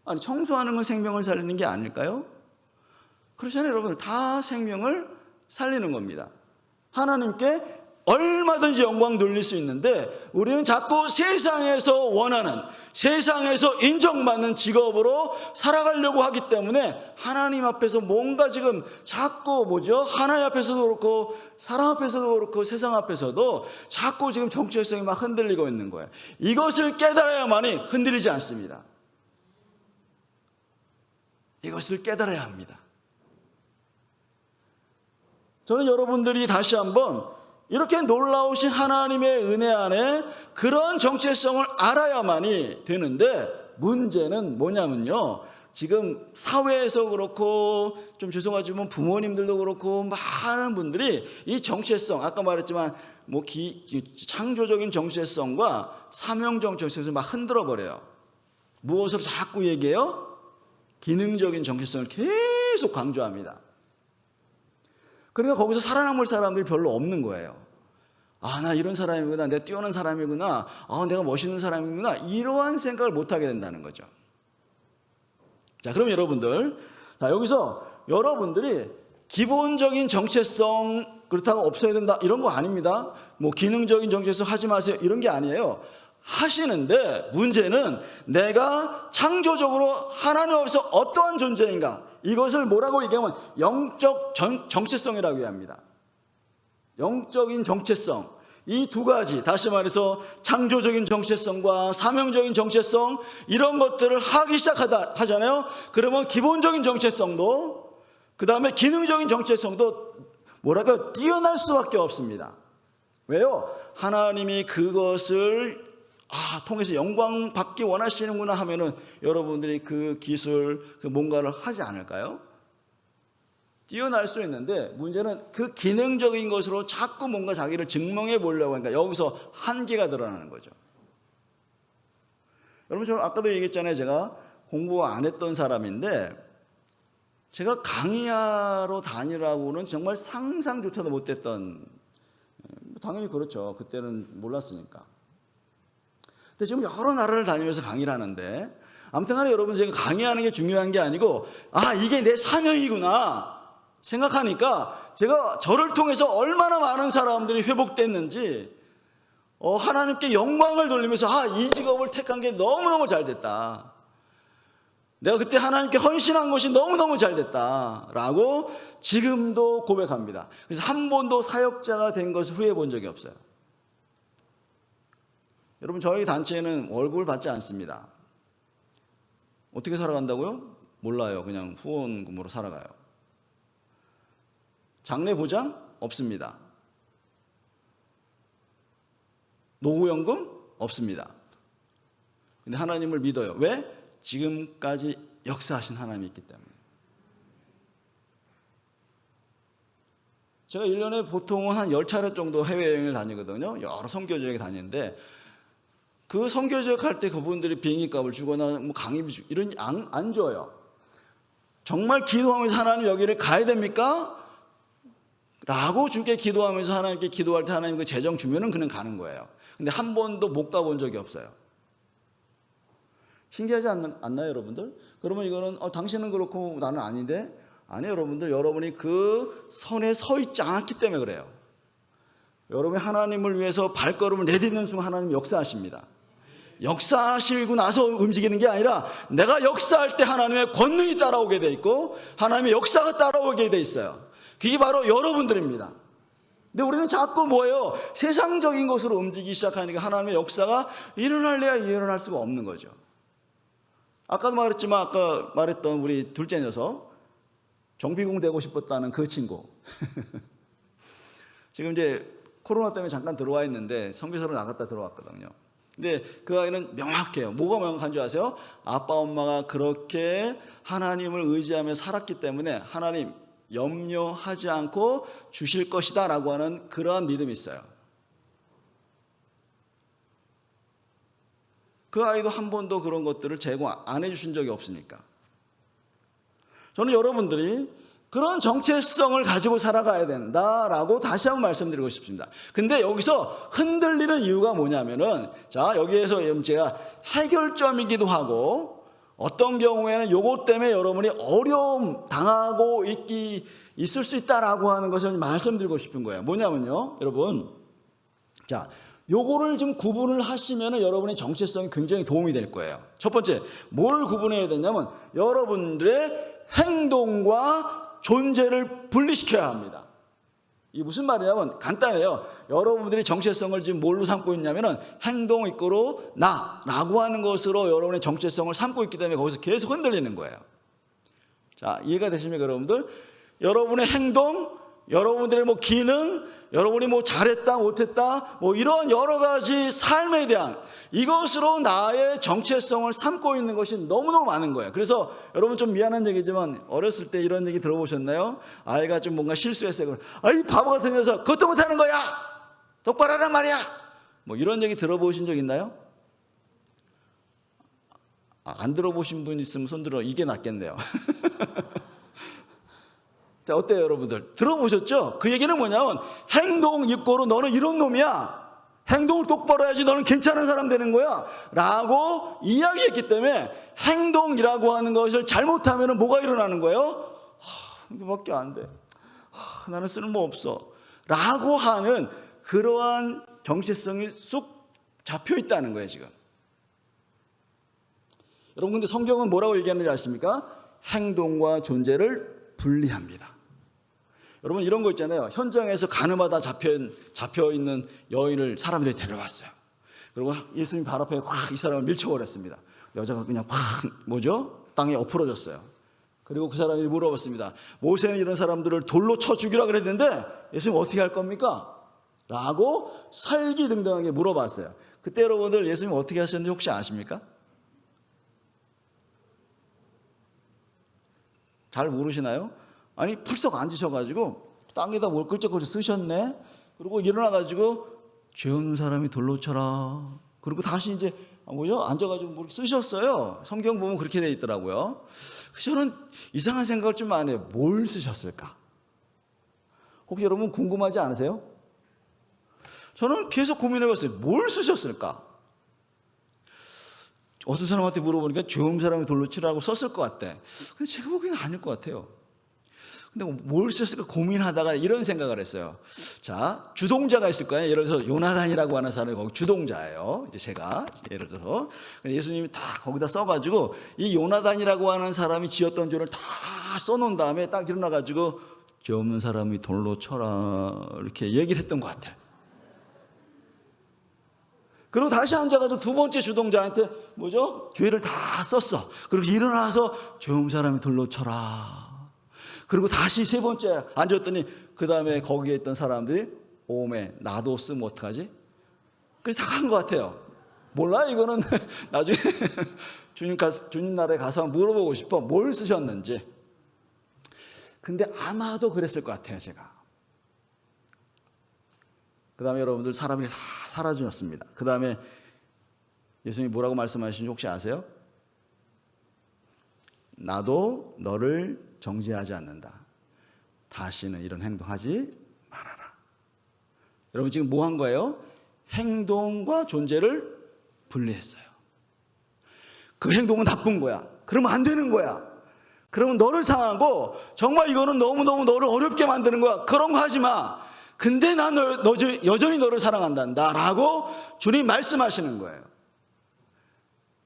아니, 청소하는 건 생명을 살리는 게 아닐까요? 그렇잖아요, 여러분. 다 생명을 살리는 겁니다. 하나님께 얼마든지 영광 돌릴 수 있는데 우리는 자꾸 세상에서 원하는, 세상에서 인정받는 직업으로 살아가려고 하기 때문에 하나님 앞에서 뭔가 지금 자꾸 하나님 앞에서도 그렇고 사람 앞에서도 그렇고 세상 앞에서도 자꾸 지금 정체성이 막 흔들리고 있는 거예요. 이것을 깨달아야만이 흔들리지 않습니다. 이것을 깨달아야 합니다. 저는 여러분들이 다시 한번 이렇게 놀라우신 하나님의 은혜 안에 그런 정체성을 알아야만이 되는데, 문제는 뭐냐면요, 지금 사회에서 그렇고 좀 죄송하지만 부모님들도 그렇고 많은 분들이 이 정체성, 아까 말했지만 창조적인 정체성과 사명적 정체성을 막 흔들어 버려요. 무엇으로 자꾸 얘기해요? 기능적인 정체성을 계속 강조합니다. 그러니까 거기서 살아남을 사람들이 별로 없는 거예요. 나 이런 사람이구나, 내가 뛰어난 사람이구나, 내가 멋있는 사람이구나, 이러한 생각을 못하게 된다는 거죠. 자, 그럼 여러분들, 여기서 여러분들이 기본적인 정체성 그렇다고 없어야 된다 이런 거 아닙니다. 기능적인 정체성 하지 마세요 이런 게 아니에요. 하시는데 문제는 내가 창조적으로 하나님 앞에서 어떠한 존재인가, 이것을 뭐라고 얘기하면 영적 정체성이라고 얘기합니다. 영적인 정체성, 이 두 가지, 다시 말해서 창조적인 정체성과 사명적인 정체성, 이런 것들을 하기 하잖아요. 그러면 기본적인 정체성도, 그 다음에 기능적인 정체성도 뛰어날 수밖에 없습니다. 왜요? 하나님이 그것을 통해서 영광 받기 원하시는구나 하면은 여러분들이 그 기술, 그 뭔가를 하지 않을까요? 뛰어날 수 있는데 문제는 그 기능적인 것으로 자꾸 뭔가 자기를 증명해 보려고 하니까 여기서 한계가 드러나는 거죠. 여러분, 저는 아까도 얘기했잖아요. 제가 공부 안 했던 사람인데 제가 강의하러 다니라고는 정말 상상조차도 못했던, 당연히 그렇죠. 그때는 몰랐으니까. 근데 지금 여러 나라를 다니면서 강의를 하는데 아무튼 간에 여러분, 제가 강의하는 게 중요한 게 아니고 이게 내 사명이구나 생각하니까 제가 저를 통해서 얼마나 많은 사람들이 회복됐는지 하나님께 영광을 돌리면서 이 직업을 택한 게 너무너무 잘 됐다. 내가 그때 하나님께 헌신한 것이 너무너무 잘 됐다라고 지금도 고백합니다. 그래서 한 번도 사역자가 된 것을 후회해 본 적이 없어요. 여러분, 저희 단체는 월급을 받지 않습니다. 어떻게 살아간다고요? 몰라요. 그냥 후원금으로 살아가요. 장래 보장? 없습니다. 노후연금? 없습니다. 근데 하나님을 믿어요. 왜? 지금까지 역사하신 하나님이 있기 때문에. 제가 1년에 보통은 한 10차례 정도 해외여행을 다니거든요. 여러 선교지역에 다니는데 그 선교지역 할 때 그분들이 비행기 값을 주거나 뭐 강의비 주고 이런 안 줘요. 정말 기도하면서 하나님 여기를 가야 됩니까? 라고 주께 기도하면서 하나님께 기도할 때 하나님 그 재정 주면은 그냥 가는 거예요. 근데 한 번도 못 가본 적이 없어요. 신기하지 않나요, 여러분들? 그러면 이거는 당신은 그렇고 나는 아닌데, 아니에요, 여러분들. 여러분이 그 선에 서 있지 않았기 때문에 그래요. 여러분이 하나님을 위해서 발걸음을 내딛는 순간 하나님 역사하십니다. 역사하시고 나서 움직이는 게 아니라 내가 역사할 때 하나님의 권능이 따라오게 돼 있고 하나님의 역사가 따라오게 돼 있어요. 그게 바로 여러분들입니다. 근데 우리는 자꾸 뭐예요? 세상적인 것으로 움직이기 시작하니까 하나님의 역사가 일어날래야 일어날 수가 없는 거죠. 아까도 말했지만 아까 말했던 우리 둘째 녀석, 정비공 되고 싶었다는 그 친구. 지금 이제 코로나 때문에 잠깐 들어와 있는데 선교사로 나갔다 들어왔거든요. 근데 그 아이는 명확해요. 뭐가 명확한 줄 아세요? 아빠 엄마가 그렇게 하나님을 의지하며 살았기 때문에 하나님 염려하지 않고 주실 것이다 라고 하는 그러한 믿음이 있어요. 그 아이도 한 번도 그런 것들을 제공 안 해주신 적이 없으니까. 저는 여러분들이 그런 정체성을 가지고 살아가야 된다라고 다시 한번 말씀드리고 싶습니다. 근데 여기서 흔들리는 이유가 뭐냐면은, 자, 여기에서 제가 해결점이기도 하고 어떤 경우에는 요것 때문에 여러분이 어려움 당하고 있을 수 있다라고 하는 것을 말씀드리고 싶은 거예요. 뭐냐면요, 여러분, 자, 요거를 좀 구분을 하시면은 여러분의 정체성이 굉장히 도움이 될 거예요. 첫 번째, 뭘 구분해야 되냐면 여러분들의 행동과 존재를 분리시켜야 합니다. 이게 무슨 말이냐면 간단해요. 여러분들이 정체성을 지금 뭘로 삼고 있냐면은 행동 이꼬로 나라고 하는 것으로 여러분의 정체성을 삼고 있기 때문에 거기서 계속 흔들리는 거예요. 자, 이해가 되십니까, 여러분들? 여러분의 행동, 여러분들의 뭐 기능, 여러분이 뭐 잘했다 못했다 뭐 이런 여러 가지 삶에 대한 이것으로 나의 정체성을 삼고 있는 것이 너무너무 많은 거예요. 그래서 여러분 좀 미안한 얘기지만 어렸을 때 이런 얘기 들어보셨나요? 아이가 좀 뭔가 실수했어요. 이 바보 같은 녀석 그것도 못하는 거야, 똑바로 하란 말이야, 뭐 이런 얘기 들어보신 적 있나요? 안 들어보신 분 있으면 손 들어. 이게 낫겠네요. 자, 어때요, 여러분들? 들어보셨죠? 그 얘기는 뭐냐면 행동 입고로 너는 이런 놈이야, 행동을 똑바로 해야지 너는 괜찮은 사람 되는 거야 라고 이야기했기 때문에 행동이라고 하는 것을 잘못하면 뭐가 일어나는 거예요? 이거밖에 안 돼, 나는 쓸모없어 라고 하는 그러한 정체성이 쏙 잡혀 있다는 거예요, 지금. 여러분, 근데 성경은 뭐라고 얘기하는지 아십니까? 행동과 존재를 분리합니다. 여러분, 이런 거 있잖아요. 현장에서 가늠하다 잡혀 있는 여인을 사람들이 데려왔어요. 그리고 예수님 발 앞에 확 이 사람을 밀쳐버렸습니다. 여자가 그냥 확 땅에 엎어졌어요. 그리고 그 사람이 물어봤습니다. 모세는 이런 사람들을 돌로 쳐 죽이라 그랬는데 예수님 어떻게 할 겁니까? 라고 살기등등하게 물어봤어요. 그때 여러분들 예수님 어떻게 하셨는지 혹시 아십니까? 잘 모르시나요? 아니 풀썩 앉으셔가지고 땅에다 뭘 끌적거려 쓰셨네. 그리고 일어나가지고 죄 없는 사람이 돌로 쳐라. 그리고 다시 이제 앉아가지고 뭘 쓰셨어요. 성경 보면 그렇게 돼 있더라고요. 저는 이상한 생각을 좀 안 해요. 뭘 쓰셨을까? 혹시 여러분 궁금하지 않으세요? 저는 계속 고민해봤어요. 뭘 쓰셨을까? 어떤 사람한테 물어보니까 죄 없는 사람이 돌로 치라고 썼을 것 같대. 근데 제가 보기에는 아닐 것 같아요. 근데 뭘 썼을까 고민하다가 이런 생각을 했어요. 자, 주동자가 있을 거예요. 예를 들어서 요나단이라고 하는 사람이 거기 주동자예요. 이제 제가 예를 들어서 예수님이 다 거기다 써가지고 이 요나단이라고 하는 사람이 지었던 죄를 다 써놓은 다음에 딱 일어나가지고 죄 없는 사람이 돌로 쳐라 이렇게 얘기를 했던 것 같아요. 그리고 다시 앉아가지고 두 번째 주동자한테 죄를 다 썼어. 그리고 일어나서 죄 없는 사람이 돌로 쳐라. 그리고 다시 세 번째 앉았더니 그 다음에 거기에 있던 사람들이 오메 나도 쓰면 어떡하지? 그래서 다 한 것 같아요. 몰라 이거는 나중에 주님 나라에 가서 물어보고 싶어. 뭘 쓰셨는지. 근데 아마도 그랬을 것 같아요 제가. 그 다음에 여러분들 사람들이 다 사라졌습니다. 그 다음에 예수님이 뭐라고 말씀하시는지 혹시 아세요? 나도 너를 정죄하지 않는다. 다시는 이런 행동하지 말아라. 여러분 지금 뭐 한 거예요? 행동과 존재를 분리했어요. 그 행동은 나쁜 거야. 그러면 안 되는 거야. 그러면 너를 상하고 정말 이거는 너무너무 너를 어렵게 만드는 거야. 그런 거 하지 마. 근데 난 여전히 너를 사랑한단다 라고 주님 말씀하시는 거예요.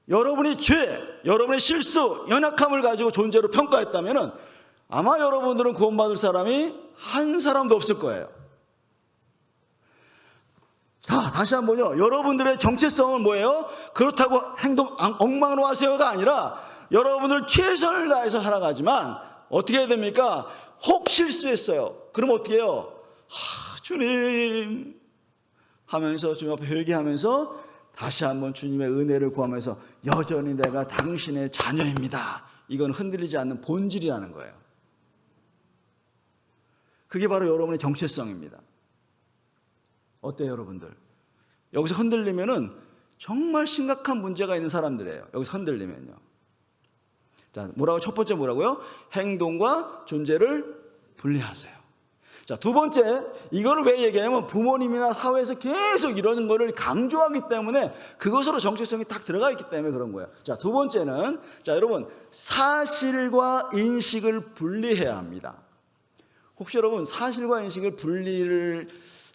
여러분이 죄, 여러분의 실수, 연약함을 가지고 존재로 평가했다면 아마 여러분들은 구원받을 사람이 한 사람도 없을 거예요. 자, 다시 한번요. 여러분들의 정체성은 뭐예요? 그렇다고 행동 엉망으로 하세요가 아니라 여러분들 최선을 다해서 살아가지만 어떻게 해야 됩니까? 혹 실수했어요. 그럼 어떻게 해요? 주님 하면서 주님 앞에 회개하면서 다시 한번 주님의 은혜를 구하면서 여전히 내가 당신의 자녀입니다. 이건 흔들리지 않는 본질이라는 거예요. 그게 바로 여러분의 정체성입니다. 어때요 여러분들? 여기서 흔들리면은 정말 심각한 문제가 있는 사람들이에요. 여기서 흔들리면요. 자, 첫 번째 뭐라고요? 행동과 존재를 분리하세요. 자, 두 번째, 이거를 왜 얘기하냐면 부모님이나 사회에서 계속 이러는 거를 강조하기 때문에 그것으로 정체성이 딱 들어가 있기 때문에 그런 거예요. 자, 두 번째는, 자, 여러분, 사실과 인식을 분리해야 합니다. 혹시 여러분, 사실과 인식을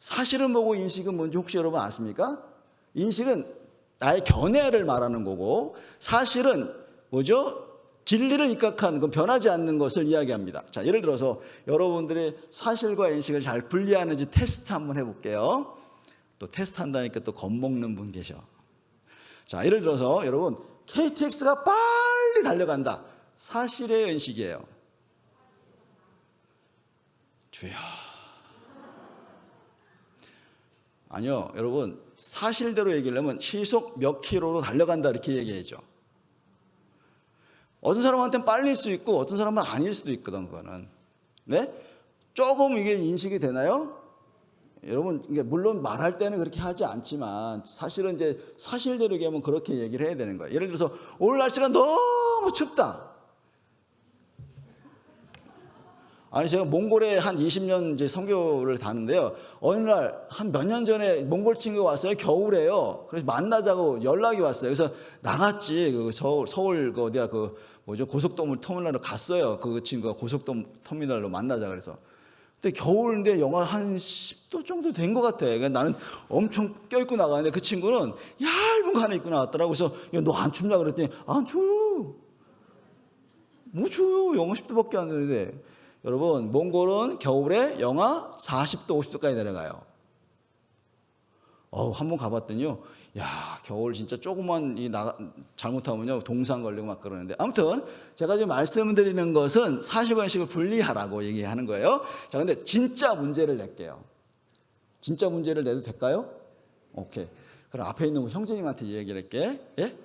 사실은 뭐고 인식은 뭔지 혹시 여러분 아십니까? 인식은 나의 견해를 말하는 거고, 사실은 진리를 입각한 변하지 않는 것을 이야기합니다. 자, 예를 들어서 여러분들이 사실과 인식을 잘 분리하는지 테스트 한번 해볼게요. 또 테스트 한다니까 또 겁먹는 분 계셔. 자, 예를 들어서 여러분 KTX가 빨리 달려간다. 사실의 인식이에요. 주여. 아니요, 여러분 사실대로 얘기를 하면 시속 몇 킬로로 달려간다 이렇게 얘기해야죠. 어떤 사람한테는 빨릴 수 있고 어떤 사람은 아닐 수도 있거든. 그거는 네? 조금 이게 인식이 되나요? 여러분 물론 말할 때는 그렇게 하지 않지만 사실은 이제 사실대로 얘기하면 그렇게 얘기를 해야 되는 거예요. 예를 들어서 오늘 날씨가 너무 춥다. 아니 제가 몽골에 한 20년 이제 선교를 다는데요. 어느 날 한 몇 년 전에 몽골 친구가 왔어요. 겨울에요. 그래서 만나자고 연락이 왔어요. 그래서 나갔지. 그 서울 그 어디야 고속터미널로 갔어요. 그 친구가 고속터미널로 만나자 그래서. 근데 겨울인데 영하 한 10도 정도 된 것 같아. 그러니까 나는 엄청 껴입고 나가는데 그 친구는 얇은 거 하나 입고 나왔더라고. 그래서 너 안 춥냐 그랬더니 안 추워요. 뭐 추워요. 영하 10도밖에 안 되는데. 여러분 몽골은 겨울에 영하 40도 50도까지 내려가요. 한번 가봤더니요. 야, 겨울 진짜 조금만 잘못하면요 동상 걸리고 막 그러는데 아무튼 제가 지금 말씀드리는 것은 사실과 인식을 분리하라고 얘기하는 거예요. 자, 근데 진짜 문제를 낼게요. 진짜 문제를 내도 될까요? 오케이. 그럼 앞에 있는 형제님한테 얘기를 할게. 예?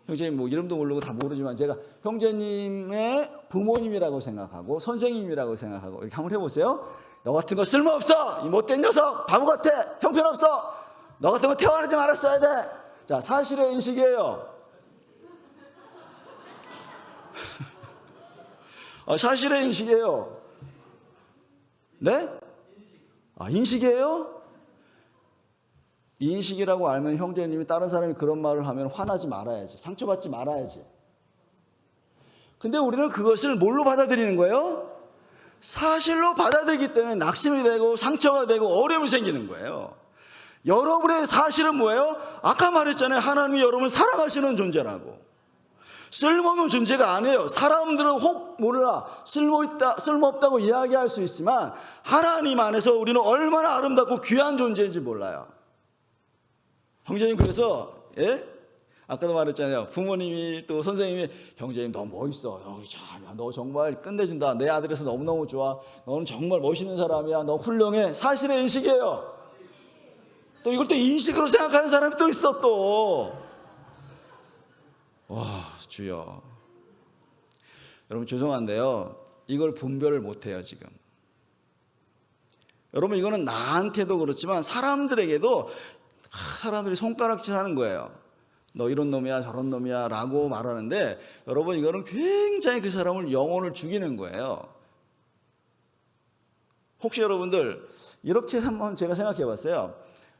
형제님 뭐 이름도 모르고 다 모르지만 제가 형제님의 부모님이라고 생각하고 선생님이라고 생각하고 이렇게 한번 해보세요. 너 같은 거 쓸모없어. 이 못된 녀석. 바보 같아. 형편없어. 너 같은 거 태어나지 말았어야 돼. 자, 사실의 인식이에요. 사실의 인식이에요. 네? 인식이에요? 인식이라고 알면 형제님이 다른 사람이 그런 말을 하면 화나지 말아야지. 상처받지 말아야지. 근데 우리는 그것을 뭘로 받아들이는 거예요? 사실로 받아들이기 때문에 낙심이 되고 상처가 되고 어려움이 생기는 거예요. 여러분의 사실은 뭐예요? 아까 말했잖아요. 하나님이 여러분을 사랑하시는 존재라고. 쓸모없는 존재가 아니에요. 사람들은 혹 몰라 쓸모없다고 이야기할 수 있지만 하나님 안에서 우리는 얼마나 아름답고 귀한 존재인지 몰라요. 형제님, 그래서 아까도 말했잖아요. 부모님이 또 선생님이 형제님 너 멋있어. 너 정말 끝내준다. 내 아들에서 너무너무 좋아. 너는 정말 멋있는 사람이야. 너 훌륭해. 사실의 인식이에요. 또 이걸 또 인식으로 생각하는 사람이 또 있어 또. 와, 주여. 여러분 죄송한데요. 이걸 분별을 못해요 지금. 여러분 이거는 나한테도 그렇지만 사람들에게도 사람들이 손가락질 하는 거예요. 너 이런 놈이야 저런 놈이야 라고 말하는데 여러분 이거는 굉장히 그 사람을 영혼을 죽이는 거예요. 혹시 여러분들 이렇게 한번 제가 생각해 봤어요.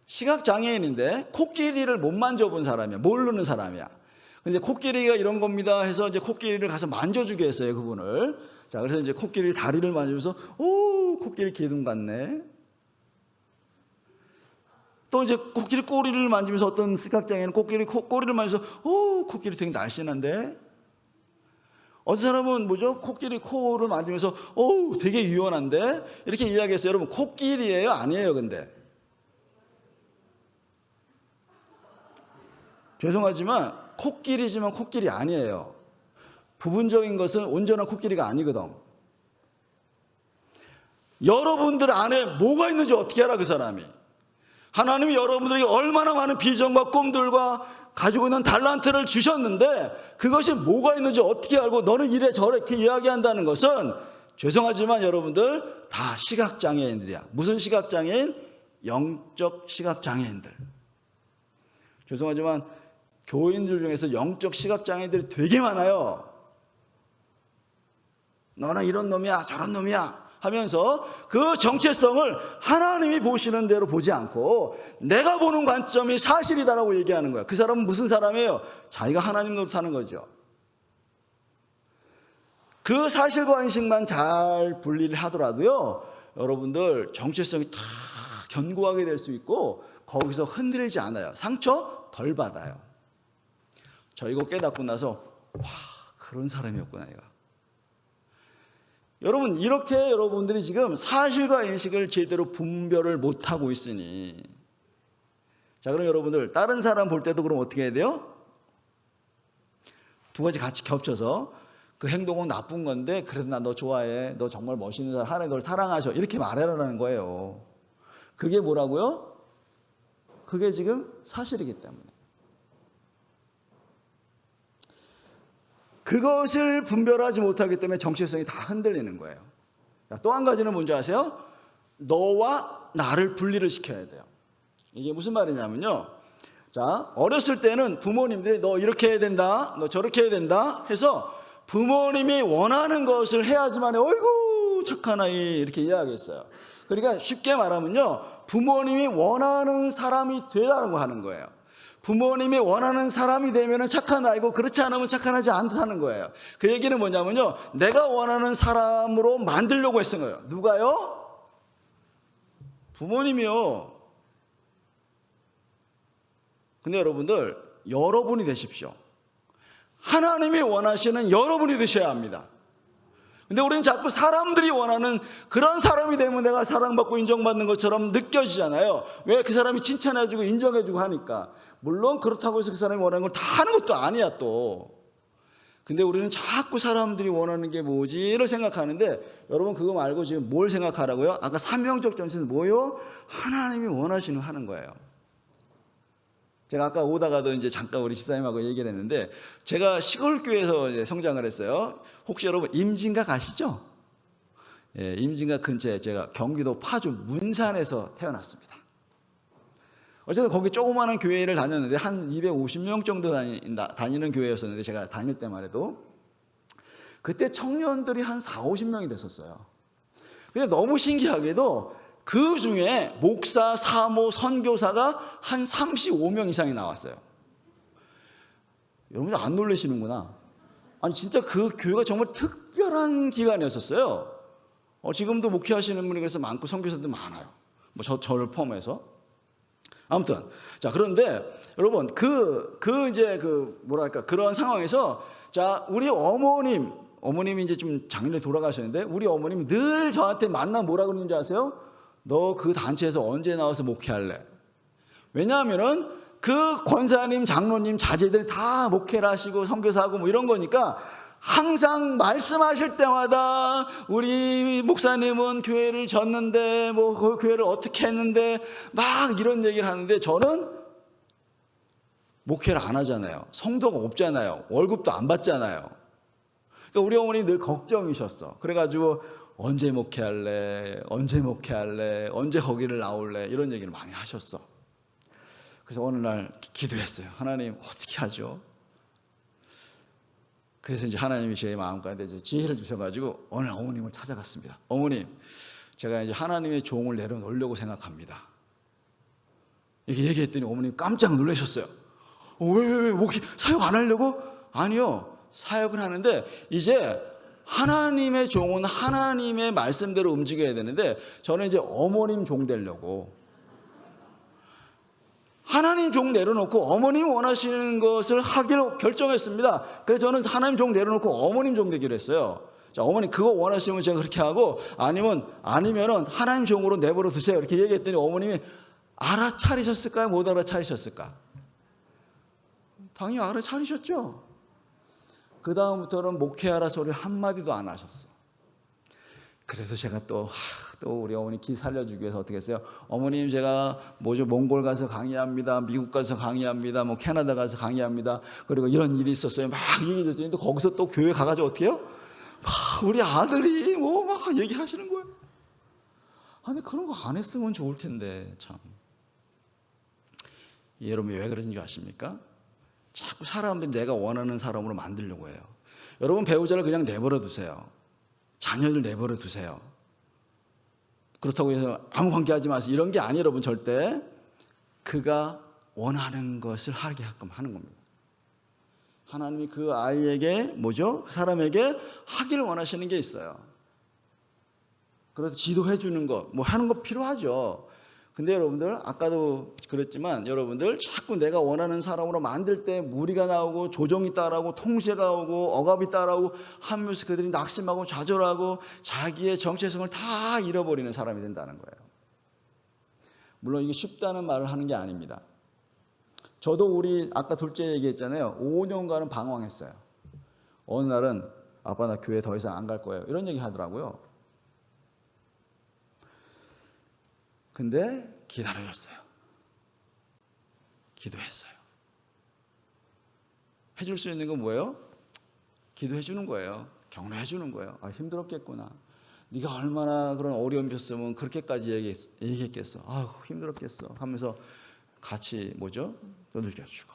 시각장애인인데 코끼리를 못 만져본 사람이야. 모르는 사람이야. 근데 코끼리가 이런 겁니다 해서 이제 코끼리를 가서 만져주게 했어요, 그분을. 자, 그래서 이제 코끼리 다리를 만지면서, 오, 코끼리 기둥 같네. 또 이제 코끼리 꼬리를 만지면서 어떤 시각장애는 코끼리 꼬리를 만져서, 오, 코끼리 되게 날씬한데. 어떤 사람은 뭐죠? 코끼리 코를 만지면서, 오, 되게 유연한데. 이렇게 이야기했어요. 여러분, 코끼리예요? 아니에요, 근데. 죄송하지만 코끼리지만 코끼리 아니에요. 부분적인 것은 온전한 코끼리가 아니거든. 여러분들 안에 뭐가 있는지 어떻게 알아, 그 사람이? 하나님이 여러분들에게 얼마나 많은 비전과 꿈들과 가지고 있는 달란트를 주셨는데 그것이 뭐가 있는지 어떻게 알고 너는 이래 저렇게 이야기한다는 것은 죄송하지만 여러분들 다 시각장애인들이야. 무슨 시각장애인? 영적 시각장애인들. 죄송하지만 교인들 중에서 영적 시각장애인들이 되게 많아요. 너는 이런 놈이야 저런 놈이야 하면서 그 정체성을 하나님이 보시는 대로 보지 않고 내가 보는 관점이 사실이다라고 얘기하는 거야. 그 사람은 무슨 사람이에요? 자기가 하나님 노릇하는 거죠. 그 사실과 인식만 잘 분리를 하더라도요, 여러분들 정체성이 다 견고하게 될 수 있고 거기서 흔들리지 않아요. 상처 덜 받아요. 저 이거 깨닫고 나서 와, 그런 사람이었구나 내가. 여러분 이렇게 여러분들이 지금 사실과 인식을 제대로 분별을 못하고 있으니, 자 그럼 여러분들 다른 사람 볼 때도 그럼 어떻게 해야 돼요? 두 가지 같이 겹쳐서 그 행동은 나쁜 건데 그래도 나 너 좋아해, 너 정말 멋있는 사람, 하는 걸 사랑하셔, 이렇게 말해라는 거예요. 그게 뭐라고요? 그게 지금 사실이기 때문에. 그것을 분별하지 못하기 때문에 정체성이 다 흔들리는 거예요. 또 한 가지는 뭔지 아세요? 너와 나를 분리를 시켜야 돼요. 이게 무슨 말이냐면요, 자 어렸을 때는 부모님들이 너 이렇게 해야 된다, 너 저렇게 해야 된다 해서 부모님이 원하는 것을 해야지만 어이구 착한 아이 이렇게 이야기했어요. 그러니까 쉽게 말하면요, 부모님이 원하는 사람이 되라고 하는 거예요. 부모님이 원하는 사람이 되면 착한 아이고 그렇지 않으면 착하지 않다는 거예요. 그 얘기는 뭐냐면요, 내가 원하는 사람으로 만들려고 했던 거예요. 누가요? 부모님이요. 근데 여러분들 여러분이 되십시오. 하나님이 원하시는 여러분이 되셔야 합니다. 근데 우리는 자꾸 사람들이 원하는 그런 사람이 되면 내가 사랑받고 인정받는 것처럼 느껴지잖아요. 왜? 그 사람이 칭찬해주고 인정해주고 하니까. 물론 그렇다고 해서 그 사람이 원하는 걸 다 하는 것도 아니야 또. 근데 우리는 자꾸 사람들이 원하는 게 뭐지를 생각하는데, 여러분 그거 말고 지금 뭘 생각하라고요? 아까 사명적 전체는 뭐요? 하나님이 원하시는 하는 거예요. 제가 아까 오다가도 이제 잠깐 우리 집사님하고 얘기를 했는데, 제가 시골 교회에서 이제 성장을 했어요. 혹시 여러분 임진각 아시죠? 예, 임진각 근처에 제가 경기도 파주 문산에서 태어났습니다. 어쨌든 거기 조그마한 교회를 다녔는데 한 250명 정도 다니는 교회였었는데, 제가 다닐 때만 해도 그때 청년들이 한 4, 50명이 됐었어요. 근데 너무 신기하게도 그 중에 목사, 사모, 선교사가 한 35명 이상이 나왔어요. 여러분 안 놀라시는구나. 아니 진짜 그 교회가 정말 특별한 기관이었었어요. 지금도 목회하시는 분이 그래서 많고 선교사도 많아요. 뭐 저를 포함해서. 아무튼 자, 그런데 여러분 뭐랄까 그런 상황에서, 자, 우리 어머님이 이제 좀 작년에 돌아가셨는데, 우리 어머님이 늘 저한테 만나면 뭐라 그러는지 아세요? 너 그 단체에서 언제 나와서 목회할래? 왜냐하면은 그 권사님, 장로님, 자제들이 다 목회를 하시고 선교사하고 뭐 이런 거니까, 항상 말씀하실 때마다 우리 목사님은 교회를 졌는데 뭐 그 교회를 어떻게 했는데 막 이런 얘기를 하는데, 저는 목회를 안 하잖아요. 성도가 없잖아요. 월급도 안 받잖아요. 그러니까 우리 어머니 늘 걱정이셨어. 그래가지고 언제 목회할래? 언제 목회할래? 언제 거기를 나올래? 이런 얘기를 많이 하셨어. 그래서 어느 날 기도했어요. 하나님 어떻게 하죠? 그래서 이제 하나님이 제 마음가운데 이제 지혜를 주셔가지고 어느 날 어머님을 찾아갔습니다. 어머님, 제가 이제 하나님의 종을 내려놓으려고 생각합니다. 이렇게 얘기했더니 어머님 깜짝 놀라셨어요. 왜 목회 사역 안 하려고? 아니요, 사역은 하는데 이제 하나님의 종은 하나님의 말씀대로 움직여야 되는데, 저는 이제 어머님 종 되려고. 하나님 종 내려놓고 어머님 원하시는 것을 하기로 결정했습니다. 그래서 저는 하나님 종 내려놓고 어머님 종 되기로 했어요. 자, 어머니 그거 원하시면 제가 그렇게 하고, 아니면은 하나님 종으로 내버려 두세요. 이렇게 얘기했더니 어머님이 알아차리셨을까요? 못 알아차리셨을까? 당연히 알아차리셨죠. 그 다음부터는 목회하라 소리 한마디도 안 하셨어. 그래서 제가 또 우리 어머니 기 살려주기 위해서 어떻게 했어요? 어머님, 제가 몽골 가서 강의합니다. 미국 가서 강의합니다. 뭐 캐나다 가서 강의합니다. 그리고 이런 일이 있었어요. 막 얘기했더니 또 거기서 또 교회 가가지고 어떻게 해요? 막 우리 아들이 뭐 막 얘기하시는 거예요. 아니 그런 거 안 했으면 좋을 텐데 참. 여러분이 왜 그런지 아십니까? 자꾸 사람들이 내가 원하는 사람으로 만들려고 해요. 여러분 배우자를 그냥 내버려 두세요. 자녀들 내버려 두세요. 그렇다고 해서 아무 관계하지 마세요. 이런 게 아니에요. 여러분 절대. 그가 원하는 것을 하게 하는 겁니다. 하나님이 그 아이에게 그 사람에게 하기를 원하시는 게 있어요. 그래서 지도해 주는 거, 뭐 하는 거 필요하죠. 근데 여러분들 아까도 그랬지만, 여러분들 자꾸 내가 원하는 사람으로 만들 때 무리가 나오고 조정이 따라오고 통제가 오고 억압이 따라오고 하면서 그들이 낙심하고 좌절하고 자기의 정체성을 다 잃어버리는 사람이 된다는 거예요. 물론 이게 쉽다는 말을 하는 게 아닙니다. 저도 우리 아까 둘째 얘기했잖아요. 5년간은 방황했어요. 어느 날은 아빠 나 교회 더 이상 안 갈 거예요. 이런 얘기 하더라고요. 근데 기다려줬어요. 기도했어요. 해줄 수 있는 건 뭐예요? 기도해 주는 거예요. 격려해 주는 거예요. 아, 힘들었겠구나. 네가 얼마나 그런 어려움이 있었으면 그렇게까지 얘기했겠어. 아유, 힘들었겠어 하면서 같이 두들겨주고.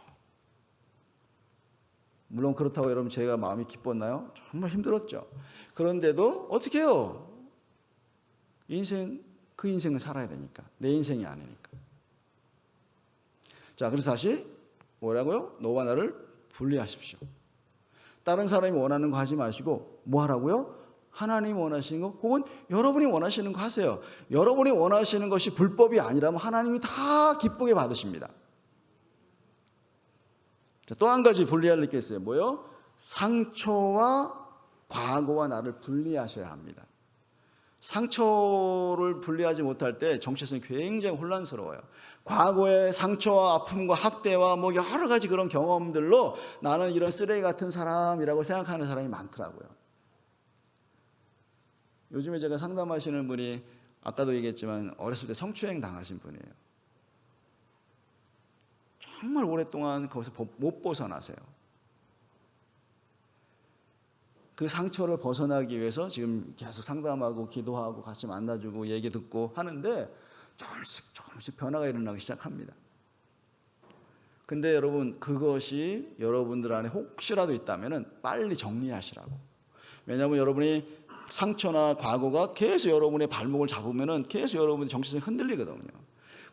물론 그렇다고 여러분 제가 마음이 기뻤나요? 정말 힘들었죠. 그런데도 어떻게 해요? 그 인생을 살아야 되니까. 내 인생이 아니니까. 자, 그래서 다시 뭐라고요? 너와 나를 분리하십시오. 다른 사람이 원하는 거 하지 마시고 뭐 하라고요? 하나님 원하시는 거, 혹은 여러분이 원하시는 거 하세요. 여러분이 원하시는 것이 불법이 아니라면 하나님이 다 기쁘게 받으십니다. 자, 또 한 가지 분리할 게 있어요. 뭐요? 상처와 과거와 나를 분리하셔야 합니다. 상처를 분리하지 못할 때 정체성이 굉장히 혼란스러워요. 과거의 상처와 아픔과 학대와 뭐 여러 가지 그런 경험들로 나는 이런 쓰레기 같은 사람이라고 생각하는 사람이 많더라고요. 요즘에 제가 상담하시는 분이 아까도 얘기했지만 어렸을 때 성추행 당하신 분이에요. 정말 오랫동안 거기서 못 벗어나세요. 그 상처를 벗어나기 위해서 지금 계속 상담하고 기도하고 같이 만나주고 얘기 듣고 하는데 조금씩 변화가 일어나기 시작합니다. 근데 여러분, 그것이 여러분들 안에 혹시라도 있다면 빨리 정리하시라고. 왜냐하면 여러분이 상처나 과거가 계속 여러분의 발목을 잡으면 계속 여러분의 정체성이 흔들리거든요.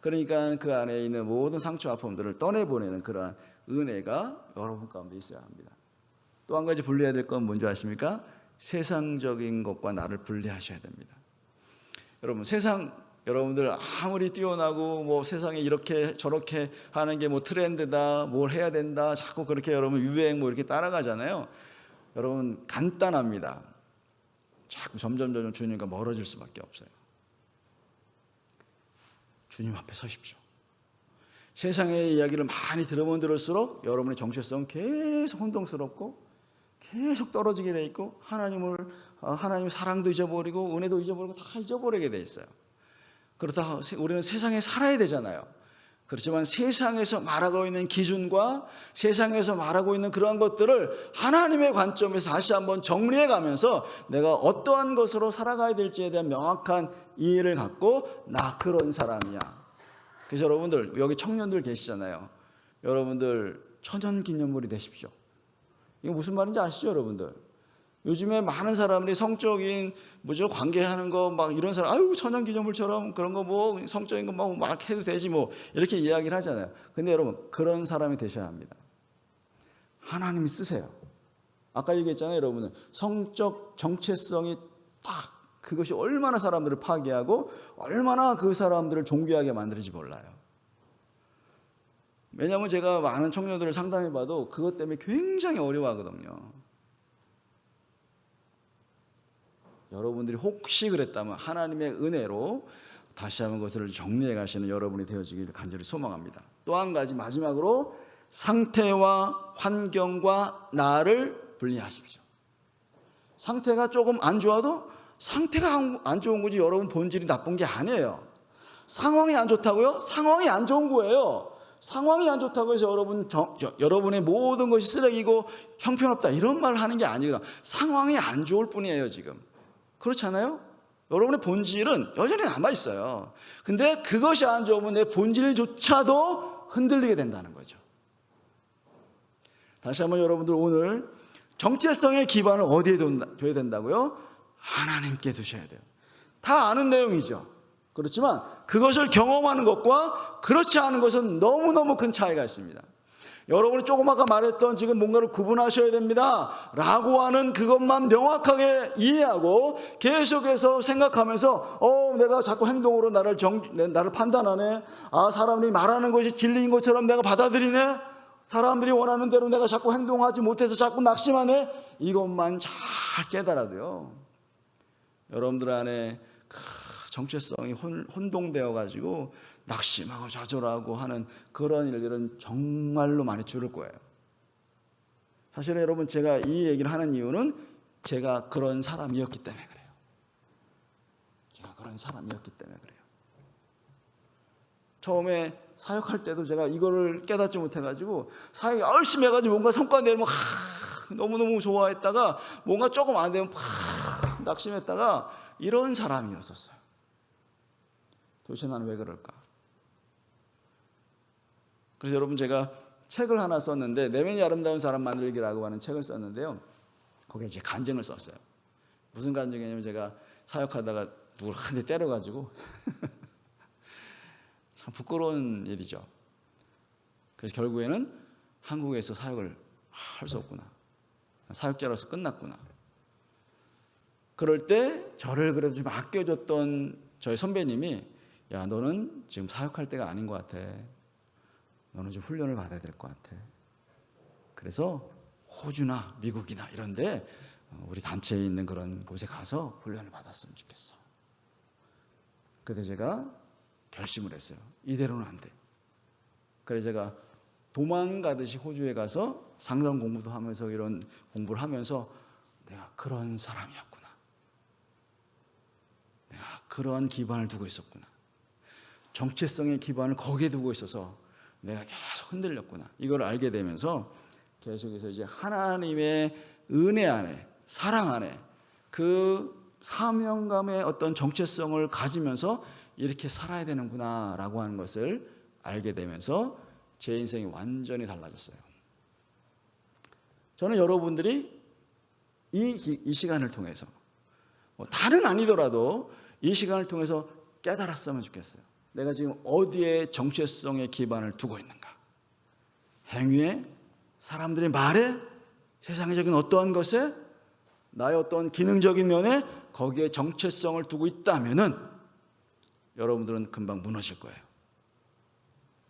그러니까 그 안에 있는 모든 상처 아픔들을 떠내보내는 그러한 은혜가 여러분 가운데 있어야 합니다. 또 한 가지 분리해야 될 건 뭔지 아십니까? 세상적인 것과 나를 분리하셔야 됩니다. 여러분, 여러분들 아무리 뛰어나고 뭐 세상에 이렇게 저렇게 하는 게 뭐 트렌드다, 뭘 해야 된다, 자꾸 그렇게 여러분 유행 뭐 이렇게 따라가잖아요. 여러분, 간단합니다. 자꾸 점점 주님과 멀어질 수밖에 없어요. 주님 앞에 서십시오. 세상의 이야기를 많이 들으면 들을수록 여러분의 정체성은 계속 혼동스럽고 계속 떨어지게 돼 있고 하나님의 사랑도 잊어버리고 은혜도 잊어버리고 다 잊어버리게 돼 있어요. 그렇다 우리는 세상에 살아야 되잖아요. 그렇지만 세상에서 말하고 있는 기준과 세상에서 말하고 있는 그러한 것들을 하나님의 관점에서 다시 한번 정리해 가면서 내가 어떠한 것으로 살아가야 될지에 대한 명확한 이해를 갖고 나 그런 사람이야. 그래서 여러분들 여기 청년들 계시잖아요. 여러분들 천연기념물이 되십시오. 이거 무슨 말인지 아시죠, 여러분들? 요즘에 많은 사람들이 성적인 관계하는 거 막 이런 사람, 아유 천연기념물처럼 그런 거 뭐 성적인 거 막 해도 되지 뭐 이렇게 이야기를 하잖아요. 근데 여러분, 그런 사람이 되셔야 합니다. 하나님이 쓰세요. 아까 얘기했잖아요, 여러분은 성적 정체성이 딱 그것이 얼마나 사람들을 파괴하고 얼마나 그 사람들을 존귀하게 만들지 몰라요. 왜냐하면 제가 많은 청년들을 상담해봐도 그것 때문에 굉장히 어려워하거든요. 여러분들이 혹시 그랬다면 하나님의 은혜로 다시 한번 그것을 정리해 가시는 여러분이 되어지기를 간절히 소망합니다. 또 한 가지 마지막으로 상태와 환경과 나를 분리하십시오. 상태가 조금 안 좋아도 상태가 안 좋은 거지 여러분 본질이 나쁜 게 아니에요. 상황이 안 좋다고요? 상황이 안 좋은 거예요. 상황이 안 좋다고 해서 여러분의 모든 것이 쓰레기고 형편없다 이런 말을 하는 게 아니거든요. 상황이 안 좋을 뿐이에요 지금. 그렇지 않아요? 여러분의 본질은 여전히 남아있어요. 근데 그것이 안 좋으면 내 본질조차도 흔들리게 된다는 거죠. 다시 한번 여러분들 오늘 정체성의 기반을 어디에 둬야 된다고요? 하나님께 두셔야 돼요. 다 아는 내용이죠. 그렇지만 그것을 경험하는 것과 그렇지 않은 것은 너무너무 큰 차이가 있습니다. 여러분이 조금 아까 말했던 지금 뭔가를 구분하셔야 됩니다 라고 하는 그것만 명확하게 이해하고 계속해서 생각하면서 내가 자꾸 행동으로 나를 판단하네. 사람들이 말하는 것이 진리인 것처럼 내가 받아들이네. 사람들이 원하는 대로 내가 자꾸 행동하지 못해서 자꾸 낙심하네. 이것만 잘 깨달아도요, 여러분들 안에 정체성이 혼동되어 가지고 낙심하고 좌절하고 하는 그런 일들은 정말로 많이 줄을 거예요. 사실은 여러분, 제가 이 얘기를 하는 이유는 제가 그런 사람이었기 때문에 그래요. 제가 그런 사람이었기 때문에 그래요. 처음에 사역할 때도 제가 이거를 깨닫지 못해가지고 사역 열심히 해가지고 뭔가 성과 내면 너무너무 좋아했다가 뭔가 조금 안 되면 낙심했다가 이런 사람이었었어요. 도대체 나는 왜 그럴까? 그래서 여러분, 제가 책을 하나 썼는데 내면이 아름다운 사람 만들기라고 하는 책을 썼는데요, 거기에 이제 간증을 썼어요. 무슨 간증이냐면 제가 사역하다가 누굴 한 대 때려가지고 참 부끄러운 일이죠. 그래서 결국에는 한국에서 사역을 할 수 없구나, 사역자로서 끝났구나. 그럴 때 저를 그래도 좀 아껴줬던 저희 선배님이, 야, 너는 지금 사역할 때가 아닌 것 같아. 너는 좀 훈련을 받아야 될 것 같아. 그래서 호주나 미국이나 이런데 우리 단체에 있는 그런 곳에 가서 훈련을 받았으면 좋겠어. 그때 제가 결심을 했어요. 이대로는 안 돼. 그래서 제가 도망가듯이 호주에 가서 상담 공부도 하면서 이런 공부를 하면서 내가 그런 사람이었구나. 내가 그런 기반을 두고 있었구나. 정체성의 기반을 거기에 두고 있어서 내가 계속 흔들렸구나. 이걸 알게 되면서 계속해서 이제 하나님의 은혜 안에, 사랑 안에 그 사명감의 어떤 정체성을 가지면서 이렇게 살아야 되는구나 라고 하는 것을 알게 되면서 제 인생이 완전히 달라졌어요. 저는 여러분들이 이 시간을 통해서 다른 아니더라도 이 시간을 통해서 깨달았으면 좋겠어요. 내가 지금 어디에 정체성의 기반을 두고 있는가? 행위에, 사람들의 말에, 세상적인 어떠한 것에, 나의 어떤 기능적인 면에 거기에 정체성을 두고 있다면은 여러분들은 금방 무너질 거예요.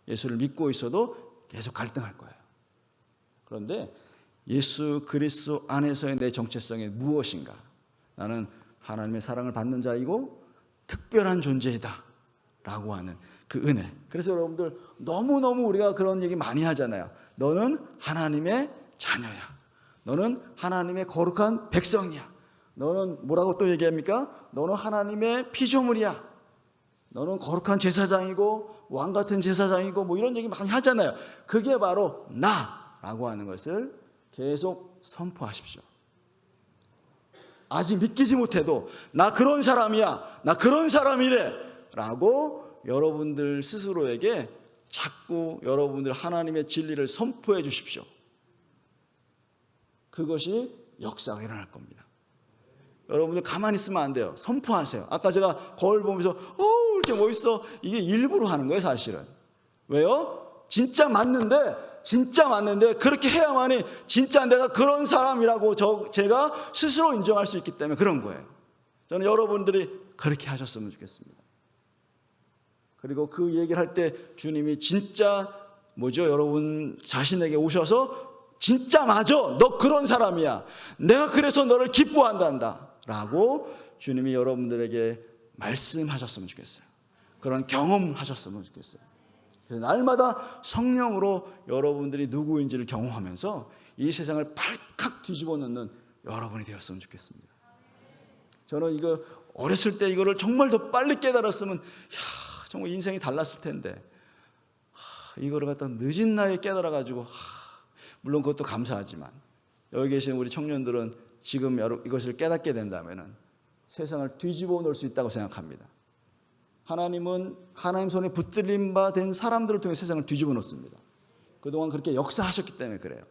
예수를 믿고 있어도 계속 갈등할 거예요. 그런데 예수 그리스도 안에서의 내 정체성이 무엇인가? 나는 하나님의 사랑을 받는 자이고 특별한 존재이다 라고 하는 그 은혜. 그래서 여러분들 너무너무 우리가 그런 얘기 많이 하잖아요. 너는 하나님의 자녀야. 너는 하나님의 거룩한 백성이야. 너는 뭐라고 또 얘기합니까? 너는 하나님의 피조물이야. 너는 거룩한 제사장이고 왕같은 제사장이고 뭐 이런 얘기 많이 하잖아요. 그게 바로 나라고 하는 것을 계속 선포하십시오. 아직 믿기지 못해도 나 그런 사람이야, 나 그런 사람이래 라고 여러분들 스스로에게 자꾸 여러분들 하나님의 진리를 선포해 주십시오. 그것이 역사가 일어날 겁니다. 여러분들 가만히 있으면 안 돼요. 선포하세요. 아까 제가 거울 보면서 이렇게 멋있어. 이게 일부러 하는 거예요, 사실은. 왜요? 진짜 맞는데 그렇게 해야만이 진짜 내가 그런 사람이라고 제가 스스로 인정할 수 있기 때문에 그런 거예요. 저는 여러분들이 그렇게 하셨으면 좋겠습니다. 그리고 그 얘기를 할 때 주님이 진짜 여러분 자신에게 오셔서 진짜 맞아, 너 그런 사람이야, 내가 그래서 너를 기뻐한단다 라고 주님이 여러분들에게 말씀하셨으면 좋겠어요. 그런 경험하셨으면 좋겠어요. 그래서 날마다 성령으로 여러분들이 누구인지를 경험하면서 이 세상을 발칵 뒤집어 놓는 여러분이 되었으면 좋겠습니다. 저는 이거 어렸을 때 이거를 정말 더 빨리 깨달았으면 정말 인생이 달랐을 텐데 이거를 갖다 늦은 나이에 깨달아가지고 물론 그것도 감사하지만 여기 계신 우리 청년들은 지금 이것을 깨닫게 된다면 세상을 뒤집어 놓을 수 있다고 생각합니다. 하나님은 하나님 손에 붙들림 바 된 사람들을 통해 세상을 뒤집어 놓습니다. 그동안 그렇게 역사하셨기 때문에 그래요.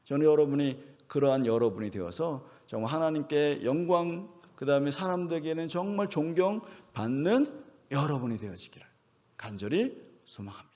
저는 여러분이 그러한 여러분이 되어서 정말 하나님께 영광, 그 다음에 사람들에게는 정말 존경받는 여러분이 되어지기를 간절히 소망합니다.